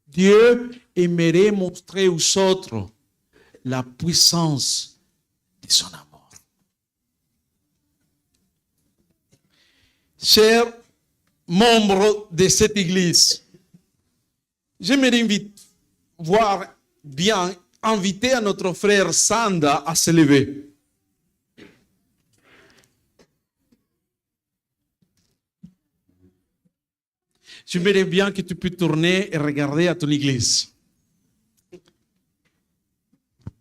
Dieu aimerait montrer aux autres la puissance de son amour. Chers membres de cette église, j'aimerais inviter à notre frère Sanda à se lever. J'aimerais bien que tu puisses tourner et regarder à ton église.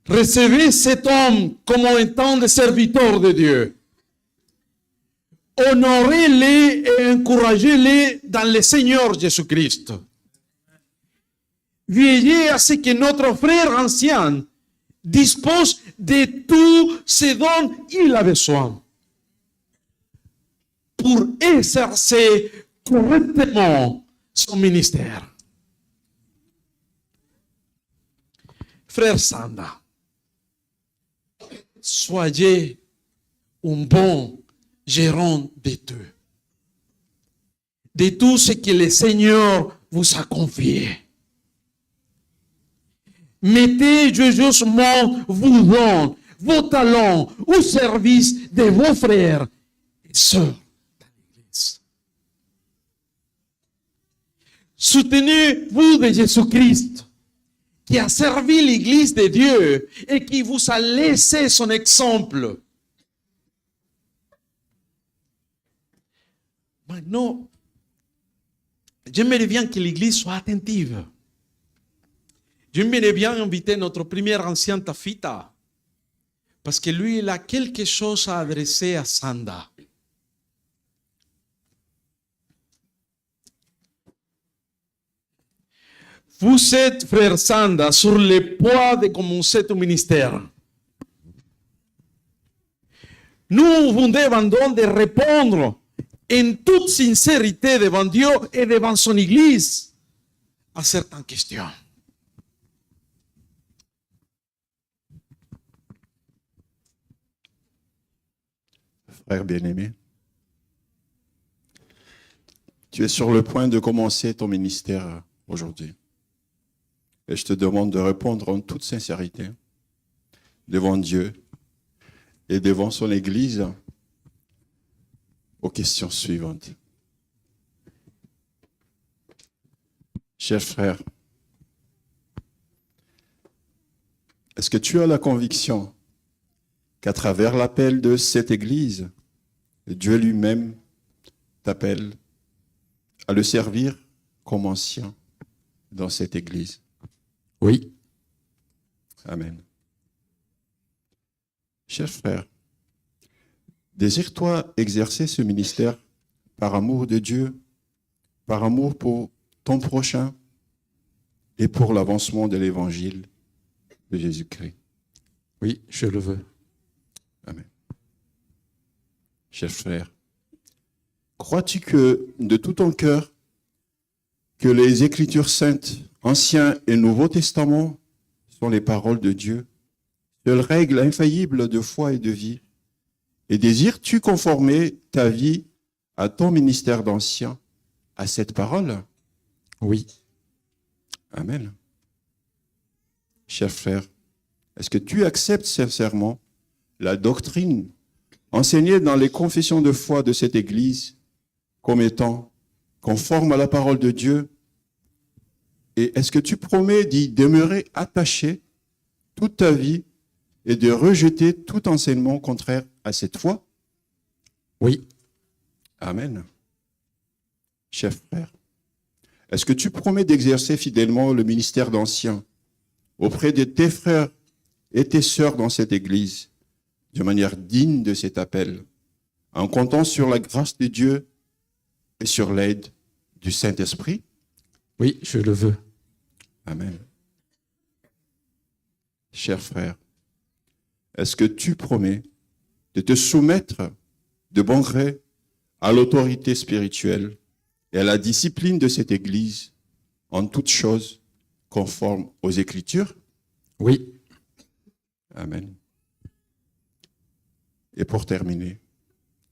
Recevez cet homme comme un temps de serviteur de Dieu. Honorez-les et encouragez-les dans le Seigneur Jésus-Christ. Veillez à ce que notre frère ancien dispose de tout ce dont il a besoin pour exercer correctement son ministère. Frère Sanda, soyez un bon gérant de tout ce que le Seigneur vous a confié. Mettez joyeusement vos dons, vos talents au service de vos frères et sœurs dans l'Église. Soutenez-vous de Jésus-Christ, qui a servi l'Église de Dieu et qui vous a laissé son exemple. Maintenant, j'aimerais bien que l'Église soit attentive. J'aimerais bien inviter notre premier ancien Tafita, parce que lui, il a quelque chose à adresser à Sanda. Vous êtes, frère Sanda, sur le point de commencer ton ministère. Nous vous demandons de répondre en toute sincérité devant Dieu et devant son Église à certaines questions. Frère bien-aimé, tu es sur le point de commencer ton ministère aujourd'hui. Et je te demande de répondre en toute sincérité devant Dieu et devant son Église aux questions suivantes. Cher frère, est-ce que tu as la conviction qu'à travers l'appel de cette Église, Dieu lui-même t'appelle à le servir comme ancien dans cette Église? Oui. Amen. Cher frère, désires-toi exercer ce ministère par amour de Dieu, par amour pour ton prochain et pour l'avancement de l'Évangile de Jésus-Christ? Oui, je le veux. Amen. Cher frère, crois-tu que de tout ton cœur, que les Écritures saintes, Ancien et Nouveau Testament, sont les paroles de Dieu, seule règle infaillible de foi et de vie? Et désires-tu conformer ta vie à ton ministère d'ancien, à cette parole? Oui. Amen. Cher frère, est-ce que tu acceptes sincèrement la doctrine enseignée dans les confessions de foi de cette Église comme étant conforme à la parole de Dieu? Et est-ce que tu promets d'y demeurer attaché toute ta vie et de rejeter tout enseignement contraire à cette foi? Oui. Amen. Cher frère, est-ce que tu promets d'exercer fidèlement le ministère d'ancien auprès de tes frères et tes sœurs dans cette Église de manière digne de cet appel, en comptant sur la grâce de Dieu et sur l'aide du Saint-Esprit? Oui, je le veux. Amen. Cher frère, est-ce que tu promets de te soumettre de bon gré à l'autorité spirituelle et à la discipline de cette Église en toutes choses conformes aux Écritures? Oui. Amen. Et pour terminer,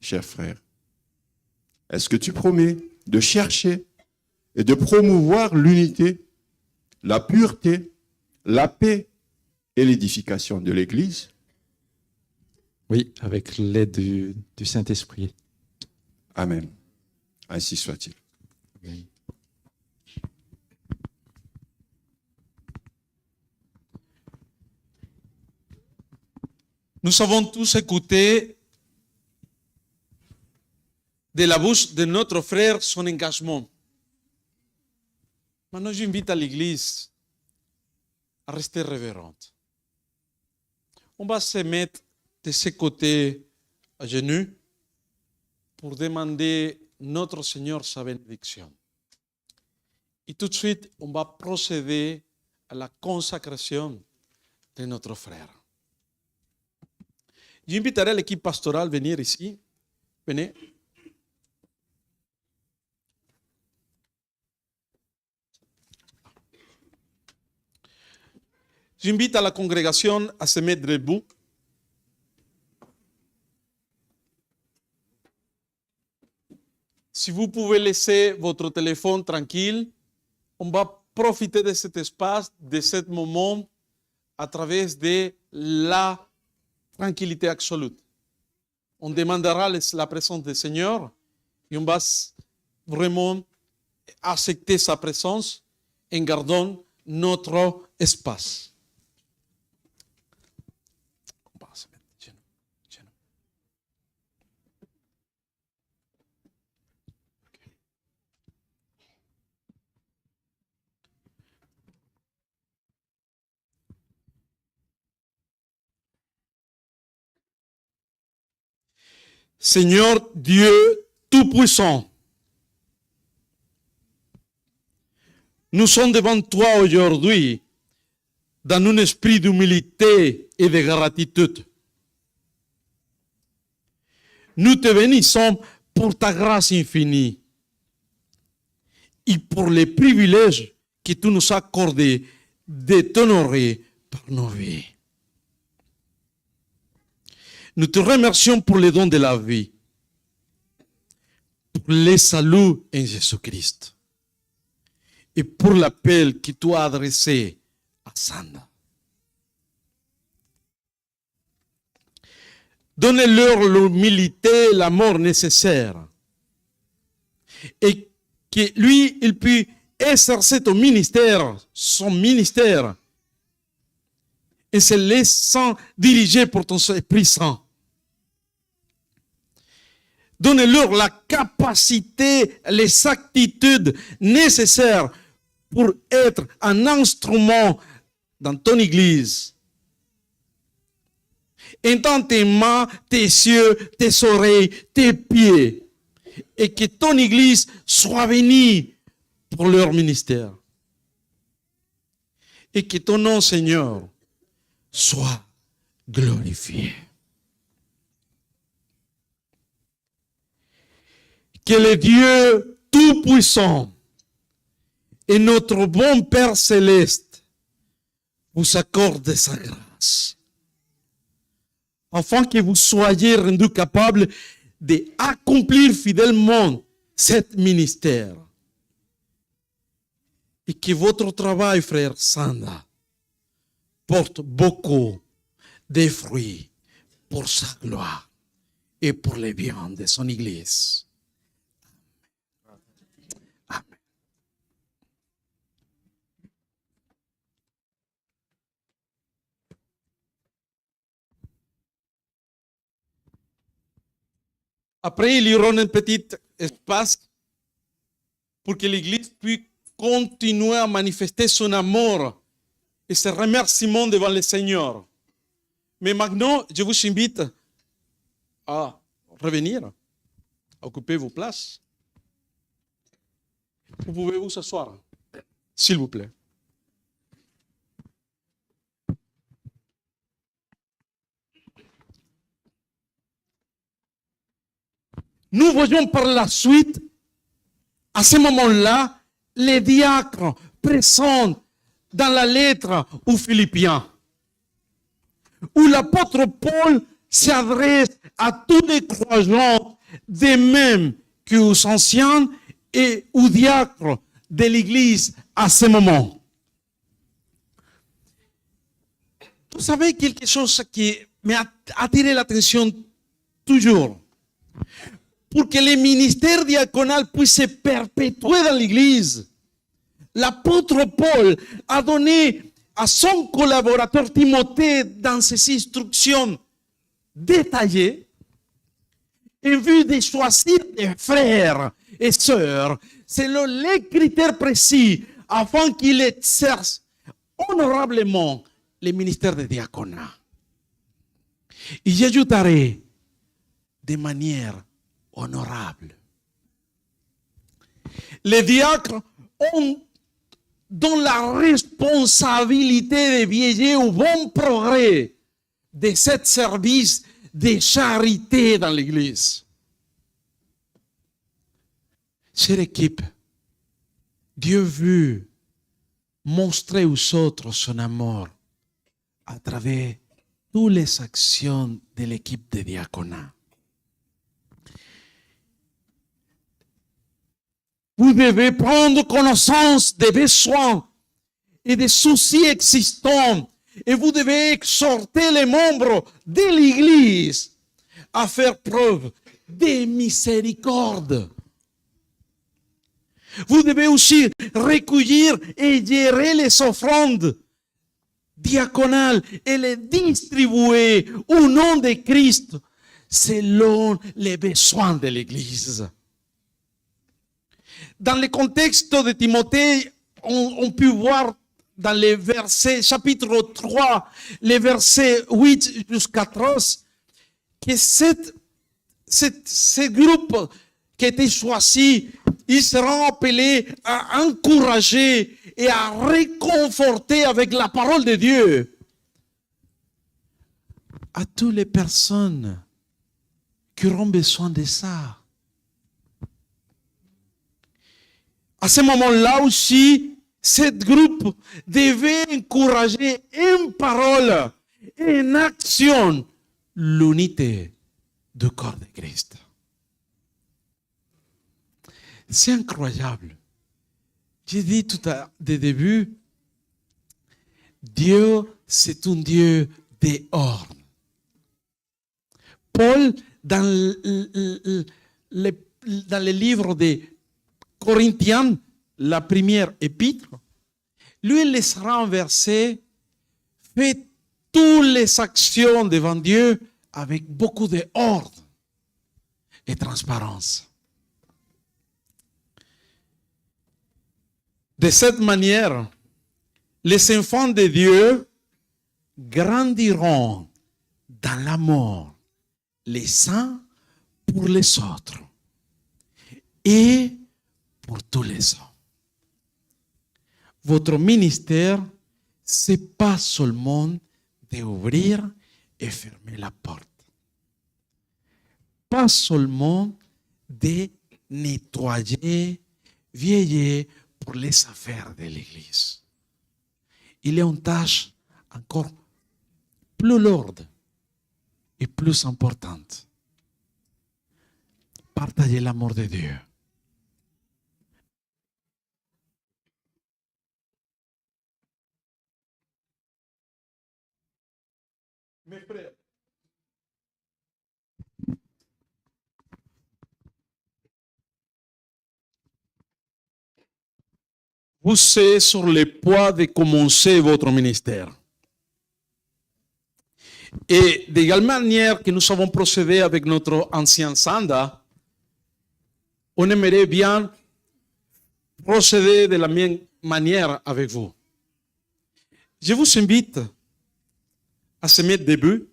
cher frère, est-ce que tu promets de chercher et de promouvoir l'unité, la pureté, la paix et l'édification de l'Église? Oui, avec l'aide du Saint-Esprit. Amen. Ainsi soit-il. Amen. Nous avons tous écouté de la bouche de notre frère son engagement. Maintenant, j'invite à l'Église à rester révérente. On va se mettre de ce côté à genoux pour demander notre Seigneur sa bénédiction. Et tout de suite, on va procéder à la consacration de notre frère. J'inviterai l'équipe pastorale à venir ici. Venez. J'invite à la congrégation à se mettre debout. Si vous pouvez laisser votre téléphone tranquille, on va profiter de cet espace, de ce moment, à travers de la tranquillité absolue. On demandera la présence du Seigneur et on va vraiment accepter sa présence en gardant notre espace. On va se mettre genoux. Seigneur Dieu Tout-Puissant, nous sommes devant toi aujourd'hui dans un esprit d'humilité et de gratitude. Nous te bénissons pour ta grâce infinie et pour les privilèges que tu nous as accordés de t'honorer par nos vies. Nous te remercions pour les dons de la vie, pour les saluts en Jésus-Christ et pour l'appel que tu as adressé à Sanda. Donnez-leur l'humilité et l'amour nécessaire et que lui, il puisse exercer ton ministère, son ministère, et se laissant diriger par ton Esprit Saint. Donnez-leur la capacité, les aptitudes nécessaires pour être un instrument dans ton Église. Étends tes mains, tes yeux, tes oreilles, tes pieds, et que ton Église soit bénie pour leur ministère. Et que ton nom, Seigneur, soit glorifié. Que le Dieu Tout-Puissant et notre bon Père Céleste vous accorde sa grâce, afin que vous soyez rendus capables d'accomplir fidèlement ce ministère. Et que votre travail, frère Sanda, porte beaucoup de fruits pour sa gloire et pour le bien de son Église. Amen. Après, il y aura un petit espace pour que l'Église puisse continuer à manifester son amour et ses remerciements devant le Seigneur. Mais maintenant, je vous invite à revenir, à occuper vos places. Vous pouvez vous asseoir, s'il vous plaît. Nous voyons par la suite, à ce moment-là, les diacres présents dans la lettre aux Philippiens, où l'apôtre Paul s'adresse à tous les croyants, de même qu'aux anciens et aux diacres de l'Église à ce moment. Vous savez quelque chose qui m'a attiré l'attention toujours. Pour que le ministère diaconal puisse se perpétuer dans l'Église, l'apôtre Paul a donné à son collaborateur Timothée dans ses instructions détaillées en vue de choisir des frères et sœurs selon les critères précis afin qu'il exerce honorablement le ministère de diaconat. Et j'ajouterai de manière honorable. Les diacres ont dans la responsabilité de veiller au bon progrès de ce service de charité dans l'Église. Chère équipe, Dieu veut montrer aux autres son amour à travers toutes les actions de l'équipe de diaconat. Vous devez prendre connaissance des besoins et des soucis existants et vous devez exhorter les membres de l'Église à faire preuve de miséricorde. Vous devez aussi recueillir et gérer les offrandes diaconales et les distribuer au nom de Christ selon les besoins de l'Église. Dans le contexte de Timothée, on peut voir dans les versets, chapitre 3, les versets 8 jusqu'à 13, que ce groupe qui a été choisi, ils seront appelés à encourager et à réconforter avec la parole de Dieu à toutes les personnes qui auront besoin de ça. À ce moment-là aussi, ce groupe devait encourager en parole et en action l'unité du corps de Christ. C'est incroyable. J'ai dit tout à le début, Dieu, c'est un Dieu des ordres. Paul, dans le livre des Corinthiens, la première épître, lui il laissera un verset, fait toutes les actions devant Dieu avec beaucoup d'ordre et transparence. De cette manière, les enfants de Dieu grandiront dans l'amour, les uns pour les autres et pour tous les hommes. Votre ministère, ce n'est pas seulement d'ouvrir et fermer la porte. Pas seulement de nettoyer, veiller pour les affaires de l'Église. Il y a une tâche encore plus lourde et plus importante. Partagez l'amour de Dieu. Mes frères, vous êtes sur le point de commencer votre ministère. Et d'égale manière que nous avons procédé avec notre ancien Sanda, on aimerait bien procéder de la même manière avec vous. Je vous invite à se mettre debout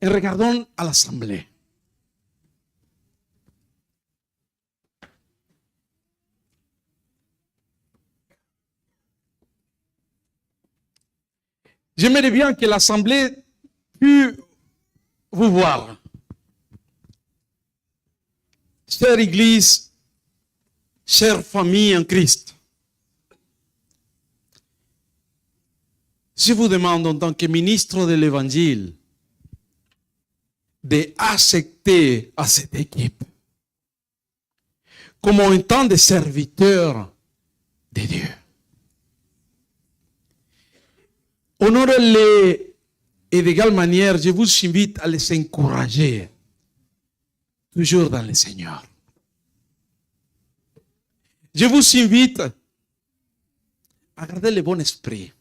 et regardons à l'Assemblée. J'aimerais bien que l'Assemblée puisse vous voir. Chère Église, chère famille en Christ, je vous demande en tant que ministre de l'Évangile d'accepter à cette équipe comme un temps de serviteur de Dieu. Honorez-les et d'égale manière, je vous invite à les encourager toujours dans le Seigneur. Je vous invite à garder le bon esprit.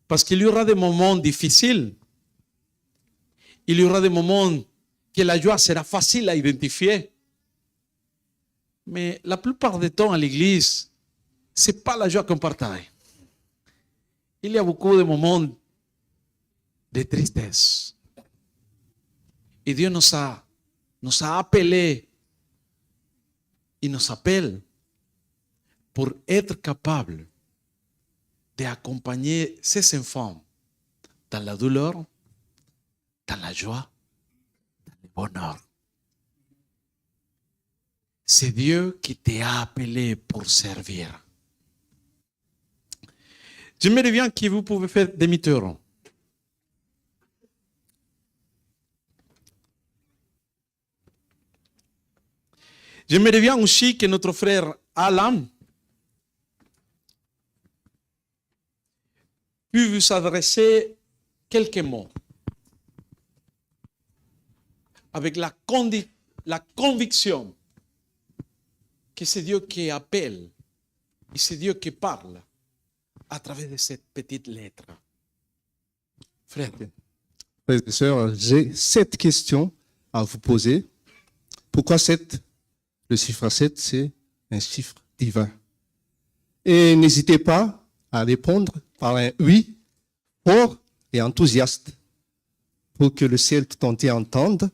Parce qu'il y aura des moments difficiles. Il y aura des moments que la joie sera facile à identifier. Mais la plupart du temps à l'église, ce n'est pas la joie qu'on partage. Il y a beaucoup de moments de tristesse. Et Dieu nous a appelés. Il nous appelle pour être capable d'accompagner ces enfants dans la douleur, dans la joie, dans le bonheur. C'est Dieu qui t'a appelé pour servir. J'aimerais bien que vous pouvez faire demi-tour. J'aimerais bien aussi que notre frère Alain puisse vous adresser quelques mots avec la conviction que c'est Dieu qui appelle et c'est Dieu qui parle à travers de cette petite lettre. Frère. Frères et sœurs, j'ai 7 questions à vous poser. Pourquoi 7? Le chiffre 7, c'est un chiffre divin. Et n'hésitez pas à répondre par un oui fort et enthousiaste pour que le ciel tout entier entende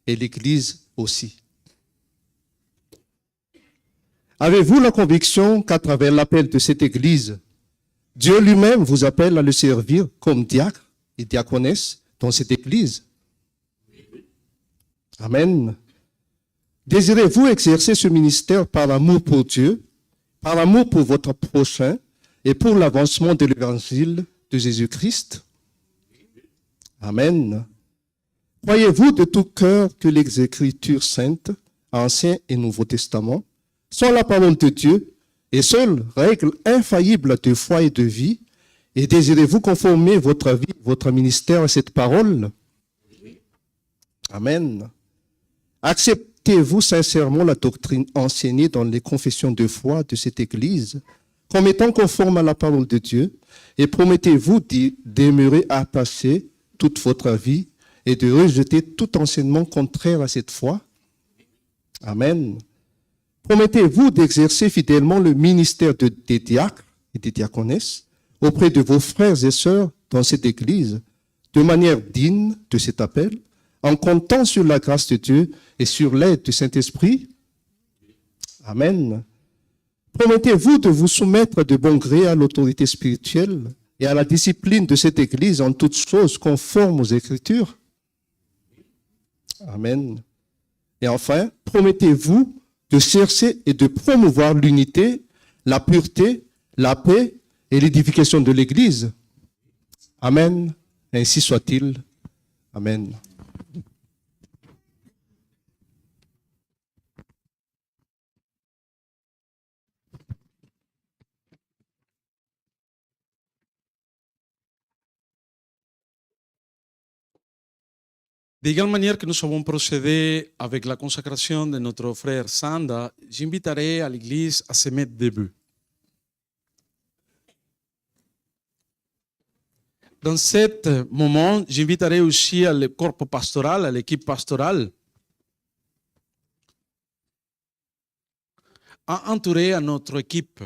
et l'Église aussi. Avez-vous la conviction qu'à travers l'appel de cette Église, Dieu lui-même vous appelle à le servir comme diacre et diaconesse dans cette Église? Amen. Désirez-vous exercer ce ministère par amour pour Dieu, par amour pour votre prochain et pour l'avancement de l'Évangile de Jésus-Christ? Amen. Croyez-vous de tout cœur que les Écritures saintes, Ancien et Nouveau Testament, sont la parole de Dieu et seule règle infaillible de foi et de vie? Et désirez-vous conformer votre vie, votre ministère à cette parole? Amen. Acceptez-vous sincèrement la doctrine enseignée dans les confessions de foi de cette Église comme étant conforme à la parole de Dieu? Et promettez-vous d'y demeurer attaché toute votre vie et de rejeter tout enseignement contraire à cette foi? Amen. Promettez-vous d'exercer fidèlement le ministère des diacres et des diaconesses auprès de vos frères et sœurs dans cette Église de manière digne de cet appel, en comptant sur la grâce de Dieu et sur l'aide du Saint-Esprit? Amen. Promettez-vous de vous soumettre de bon gré à l'autorité spirituelle et à la discipline de cette Église en toutes choses conformes aux Écritures? Amen. Et enfin, promettez-vous de chercher et de promouvoir l'unité, la pureté, la paix et l'édification de l'Église? Amen. Ainsi soit-il. Amen. D'égale manière que nous avons procédé avec la consacration de notre frère Sanda, j'inviterai à l'Église à se mettre debout. Dans ce moment, j'inviterai aussi le corps pastoral, à l'équipe pastorale, à entourer à notre équipe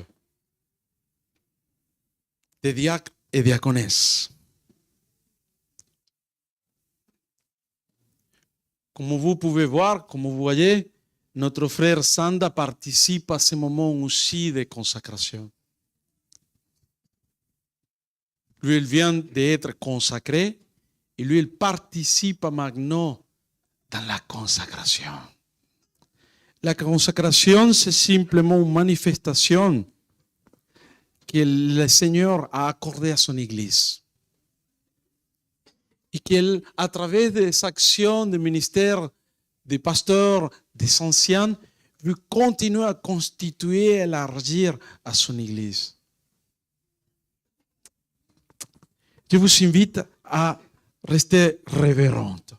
de diacres et diaconesses. Comme vous pouvez voir, comme vous voyez, notre frère Sanda participe à ce moment aussi de consacration. Lui, il vient d'être consacré et lui, il participe maintenant dans la consacration. La consacration, c'est simplement une manifestation que le Seigneur a accordée à son Église. Et qu'à travers des actions de ministère des pasteurs, des anciens, veut continuer à constituer et élargir à son Église. Je vous invite à rester révérente.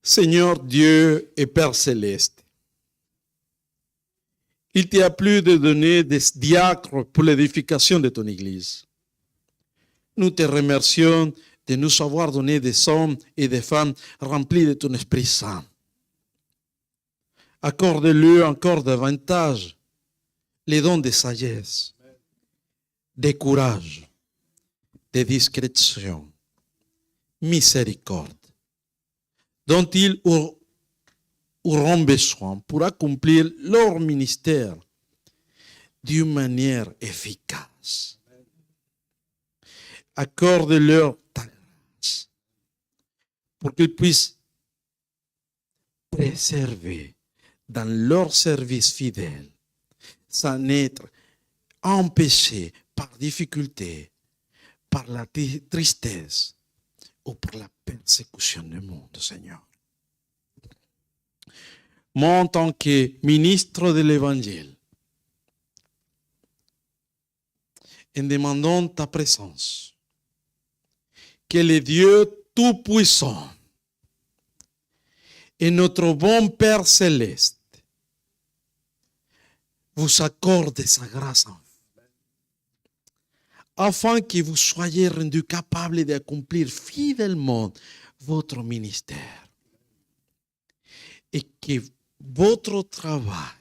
Seigneur Dieu et Père Céleste, il t'y a plu de donner des diacres pour l'édification de ton Église. Nous te remercions de nous avoir donné des hommes et des femmes remplis de ton Esprit Saint. Accorde-lui encore davantage les dons de sagesse, de courage, de discrétion, miséricorde, dont ils auront besoin pour accomplir leur ministère d'une manière efficace. Accorde-leur ta grâce pour qu'ils puissent préserver dans leur service fidèle sans être empêchés par difficulté, par la tristesse ou par la persécution du monde, Seigneur. Moi, en tant que ministre de l'Évangile, en demandant ta présence, que le Dieu Tout-Puissant et notre bon Père Céleste vous accorde sa grâce afin que vous soyez rendus capables d'accomplir fidèlement votre ministère et que votre travail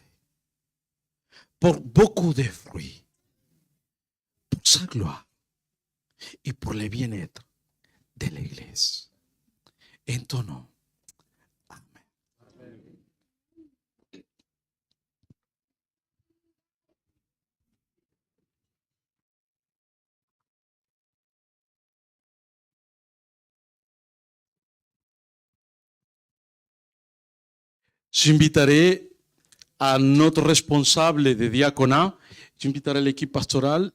porte beaucoup de fruits pour sa gloire et pour le bien-être de l'Église. En ton nom. Amen. J'inviterai à notre responsable de diaconat, j'inviterai l'équipe pastorale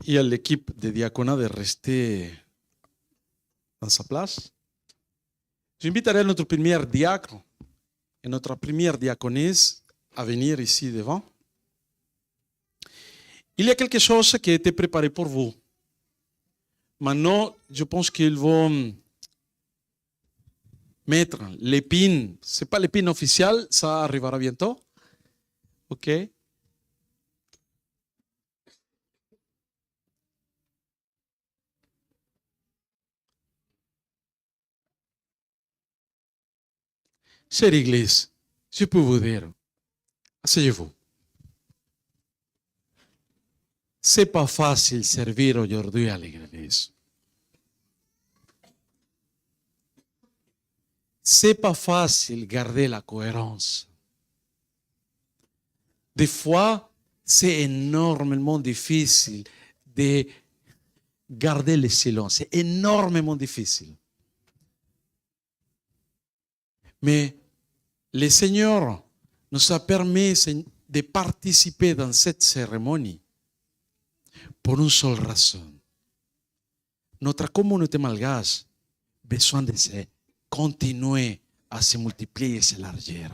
et à l'équipe de diaconat de rester dans sa place. J'inviterai notre premier diacre et notre première diaconesse à venir ici devant. Il y a quelque chose qui a été préparé pour vous. Maintenant, je pense qu'ils vont mettre l'épine. Ce n'est pas l'épine officielle, ça arrivera bientôt. OK? Chère Église, je peux vous dire, asseyez-vous. Ce n'est pas facile servir aujourd'hui à l'Église. Ce n'est pas facile garder la cohérence. Des fois, c'est énormément difficile de garder le silence. C'est énormément difficile. Mais le Seigneur nous a permis de participer dans cette cérémonie pour une seule raison. Notre communauté malgache a besoin de continuer à se multiplier et s'élargir.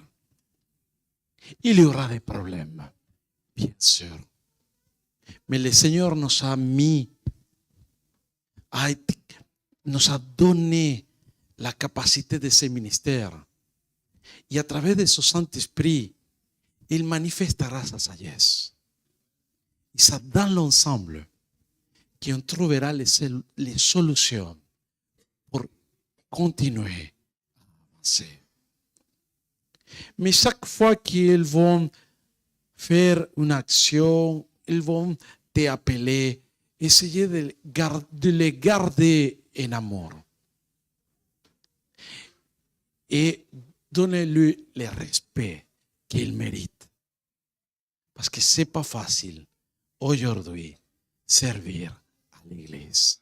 Il y aura des problèmes, bien sûr. Mais le Seigneur nous a donné la capacité de ses ministères. Et à travers de son Saint-Esprit, il manifestera sa sagesse. Et c'est dans l'ensemble qu'on trouvera les solutions pour continuer à avancer. Mais chaque fois qu'ils vont faire une action, ils vont t'appeler, essayer de les garder en amour. Et donnez-lui le respect qu'il mérite. Parce que ce n'est pas facile aujourd'hui servir à l'Église.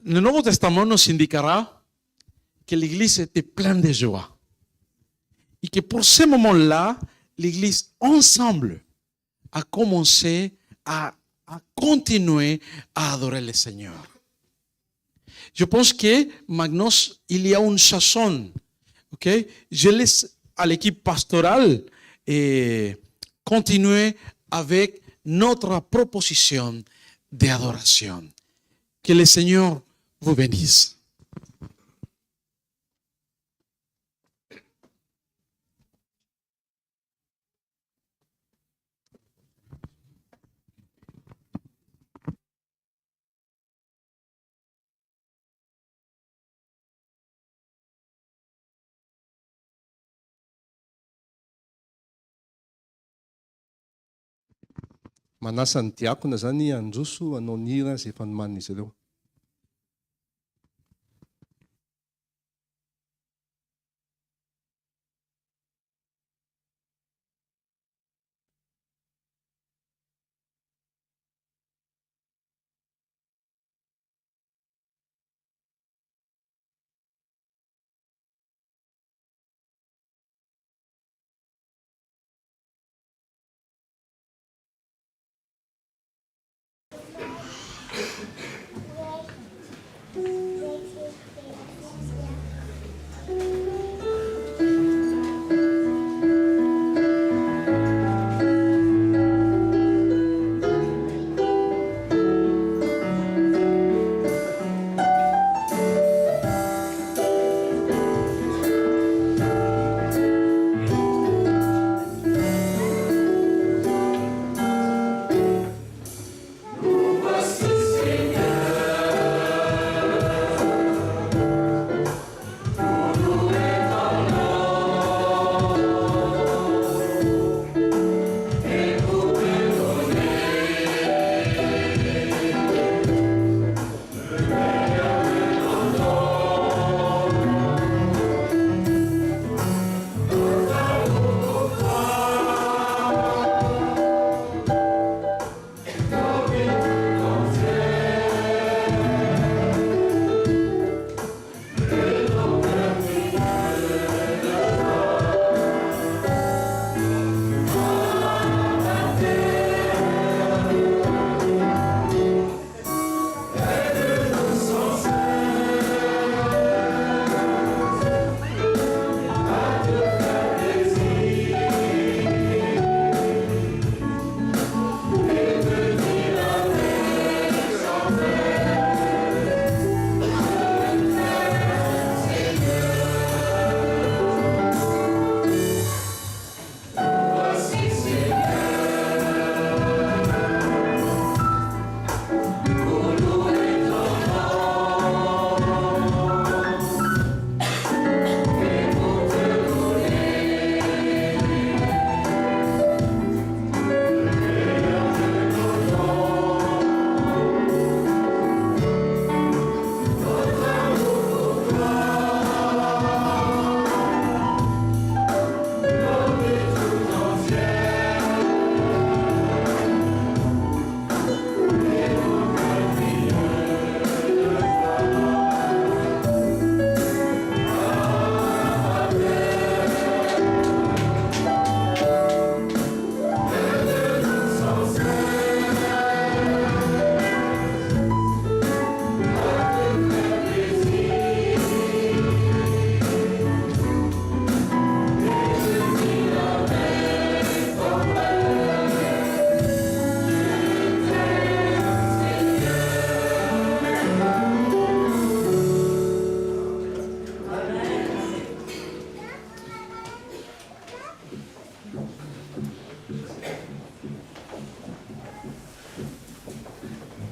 Le Nouveau Testament nous indiquera que l'Église était pleine de joie. Et que pour ce moment-là, l'Église ensemble a commencé à continuer à adorer le Seigneur. Je pense que maintenant, il y a une chanson. Okay? Je laisse à l'équipe pastorale continuer avec notre proposition d'adoration. Que le Seigneur vous bénisse. Manasa ny diakona zany androso anao ny hira izay fanomanin'izy ireo.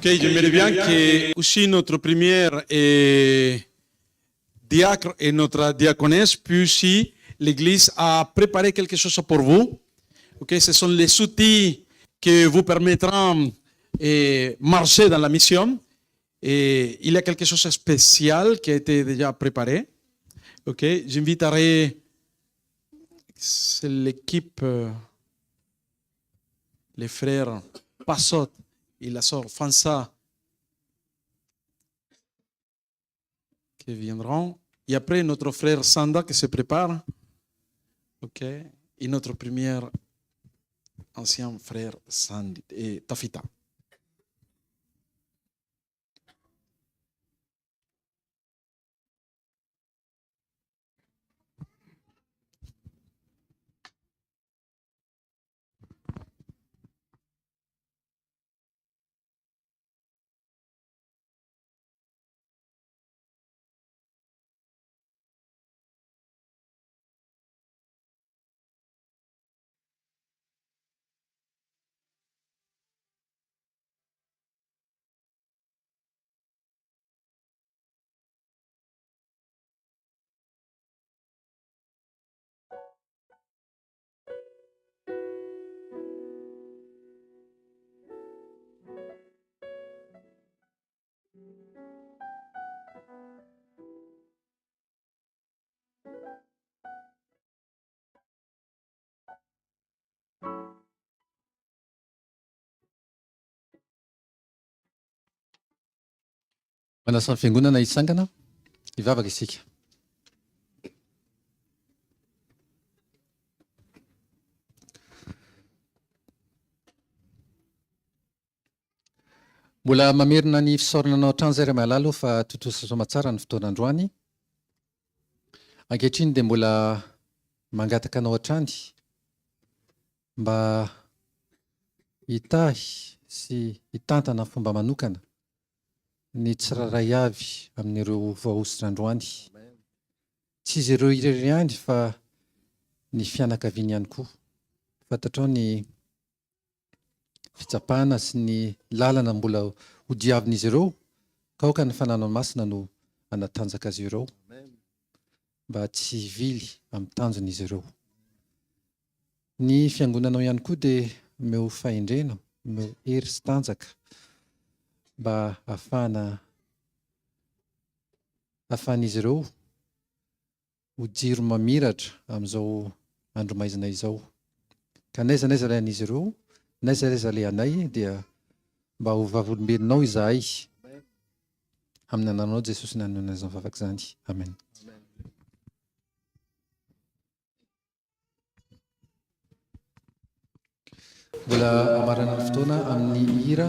Ok, j'aimerais bien que aussi notre première diacre et notre diaconesse, puis aussi l'Église a préparé quelque chose pour vous. Ok, ce sont les outils qui vous permettront de marcher dans la mission. Et il y a quelque chose de spécial qui a été déjà préparé. Ok, j'inviterai l'équipe, les frères Passot et la sœur Fansa qui viendront. Et après, notre frère Sanda qui se prépare. Ok, et notre premier ancien frère Sandy et Tafita. Manasa ny fiangonana hitsangana, hivavaka isika. Mbola mamerina ny fisaorananao hatrany izay ray malalo fa totoa soamatsara ny fotoan'androany. Ankehitriny dia mbola mangataka anao hatrany mba hitahy sy hitantana fomba manokana ny tsiraray avy amin'ireo voaositra androany. Tsy izy ireo irery ihany fa ny fianakaviany ihany koa. Fantatrao ny fitsapana sy ny lalana mbola hodiavin'izy ireo, ka aoka ny fananao masina no anatanjaka azy ireo mba tsy hivily amin'ny tanjon'izy ireo. Ny fiangonanao ihany koa dia meo fahendrena, meo hery sy tanjaka mba ahafahan'izy ireo ho jiro mamiratra amin'izao andro maizina izao. Ka naiza naiza ilay an'izy ireo, naiza naiza ilay anay dia mba ho vavolombelonao izahay amin'ny ananao Jesosy ny anona izany vavaka izany. Amen. Mbola amarana ny fotoana amin'ny hira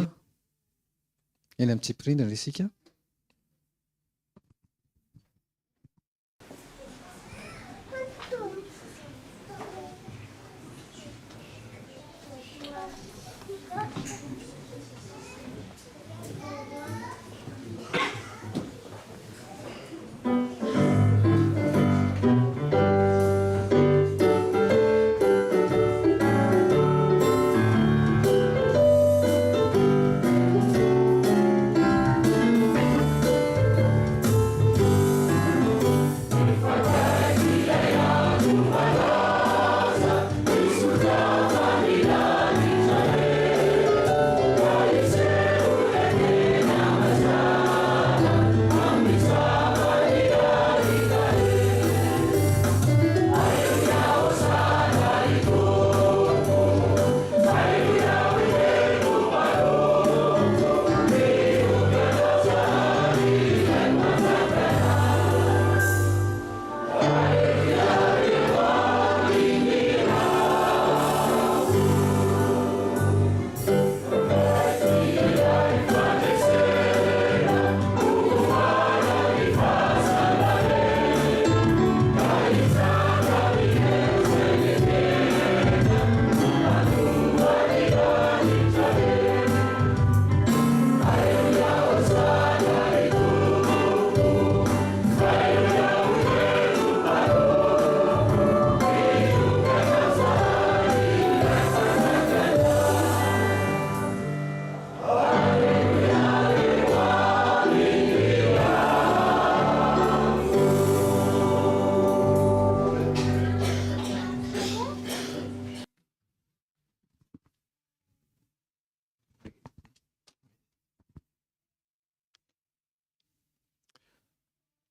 eny amin'ny tsipirindrina isika. Thank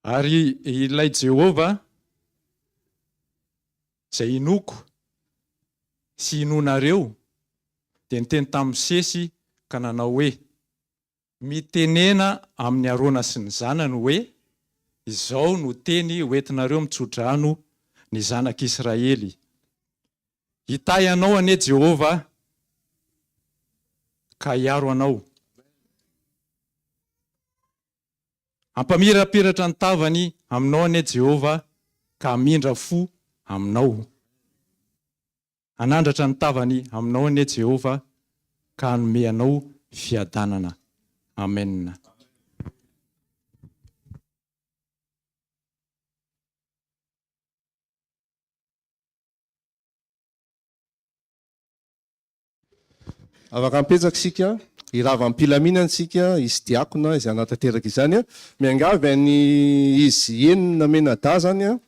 Ary ilay Jehova izay inoko sy inonareo dia niteny tamin'ny Sesy ka nanao hoe mitenena amin'ny arona sy ny zanany hoe izao no teny hoentinareo mitsodrano ny zanak'Israely. Hitay anao anie Jehova ka hiaro anao. Ampamirapiratra ny tavany aminao anie Jehova ka hamindra fo aminao. Anandratra ny tavany aminao anie Jehova ka hanome anao fiadanana. Amen. Afaka mipetraka isika, irava am-pilaminana isika, izy diakona izay anatanteraka izany, miangavy any izy enina menada zany,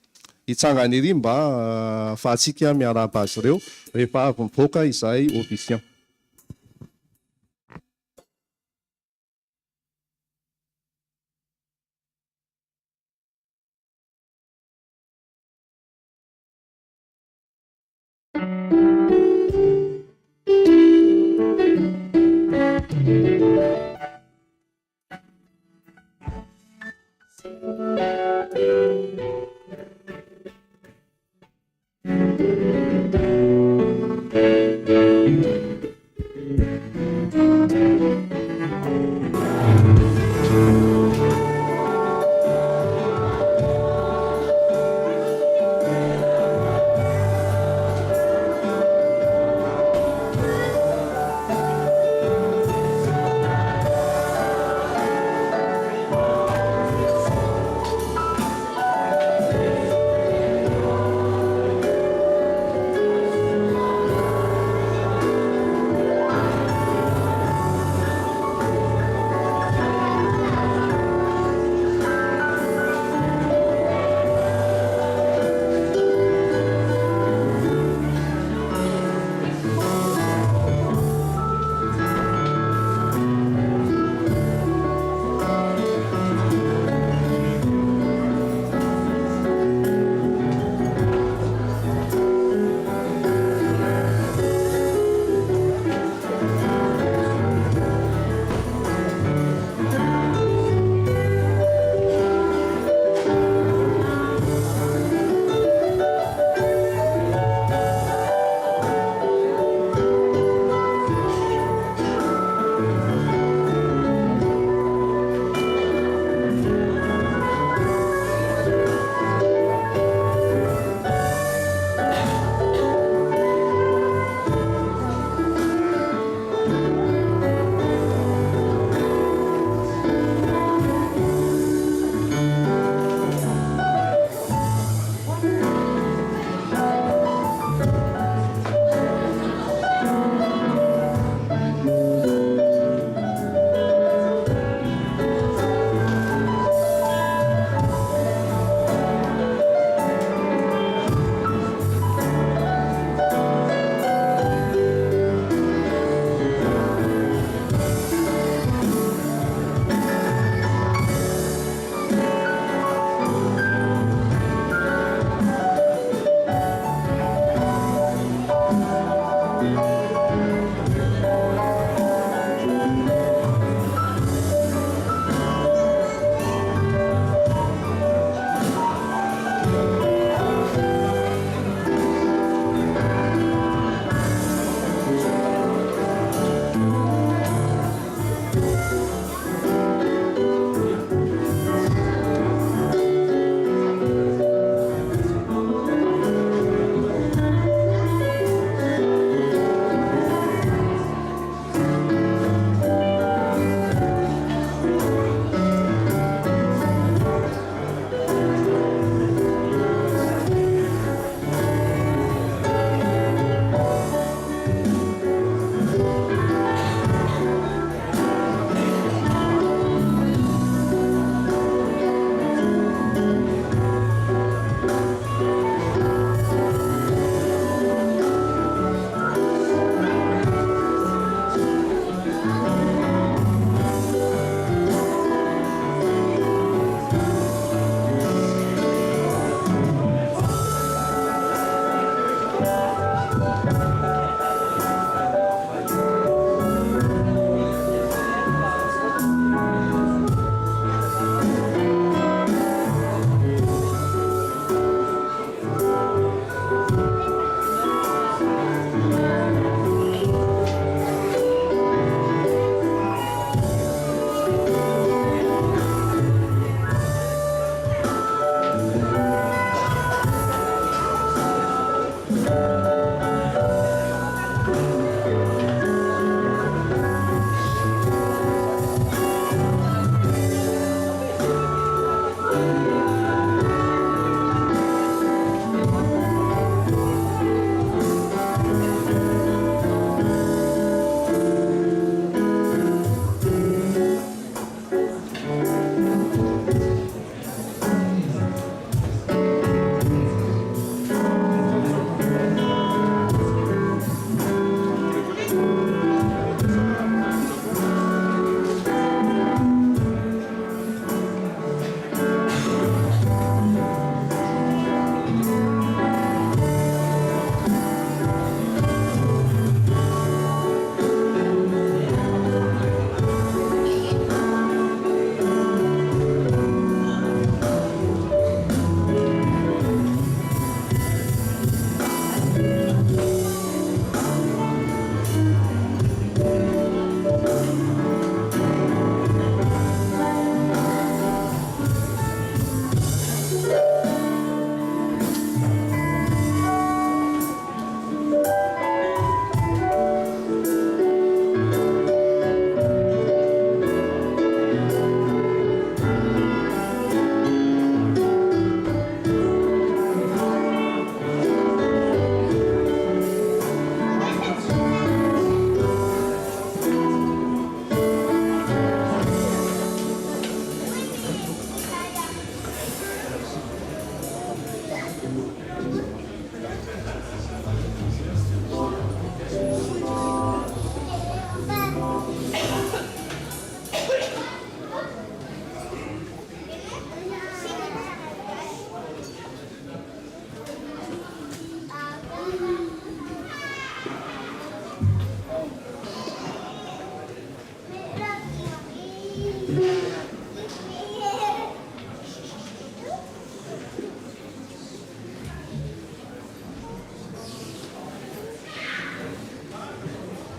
hitsangany ery mba ahafahantsika miarahaba azy ireo rehefa avy mivoaka izay ofisian.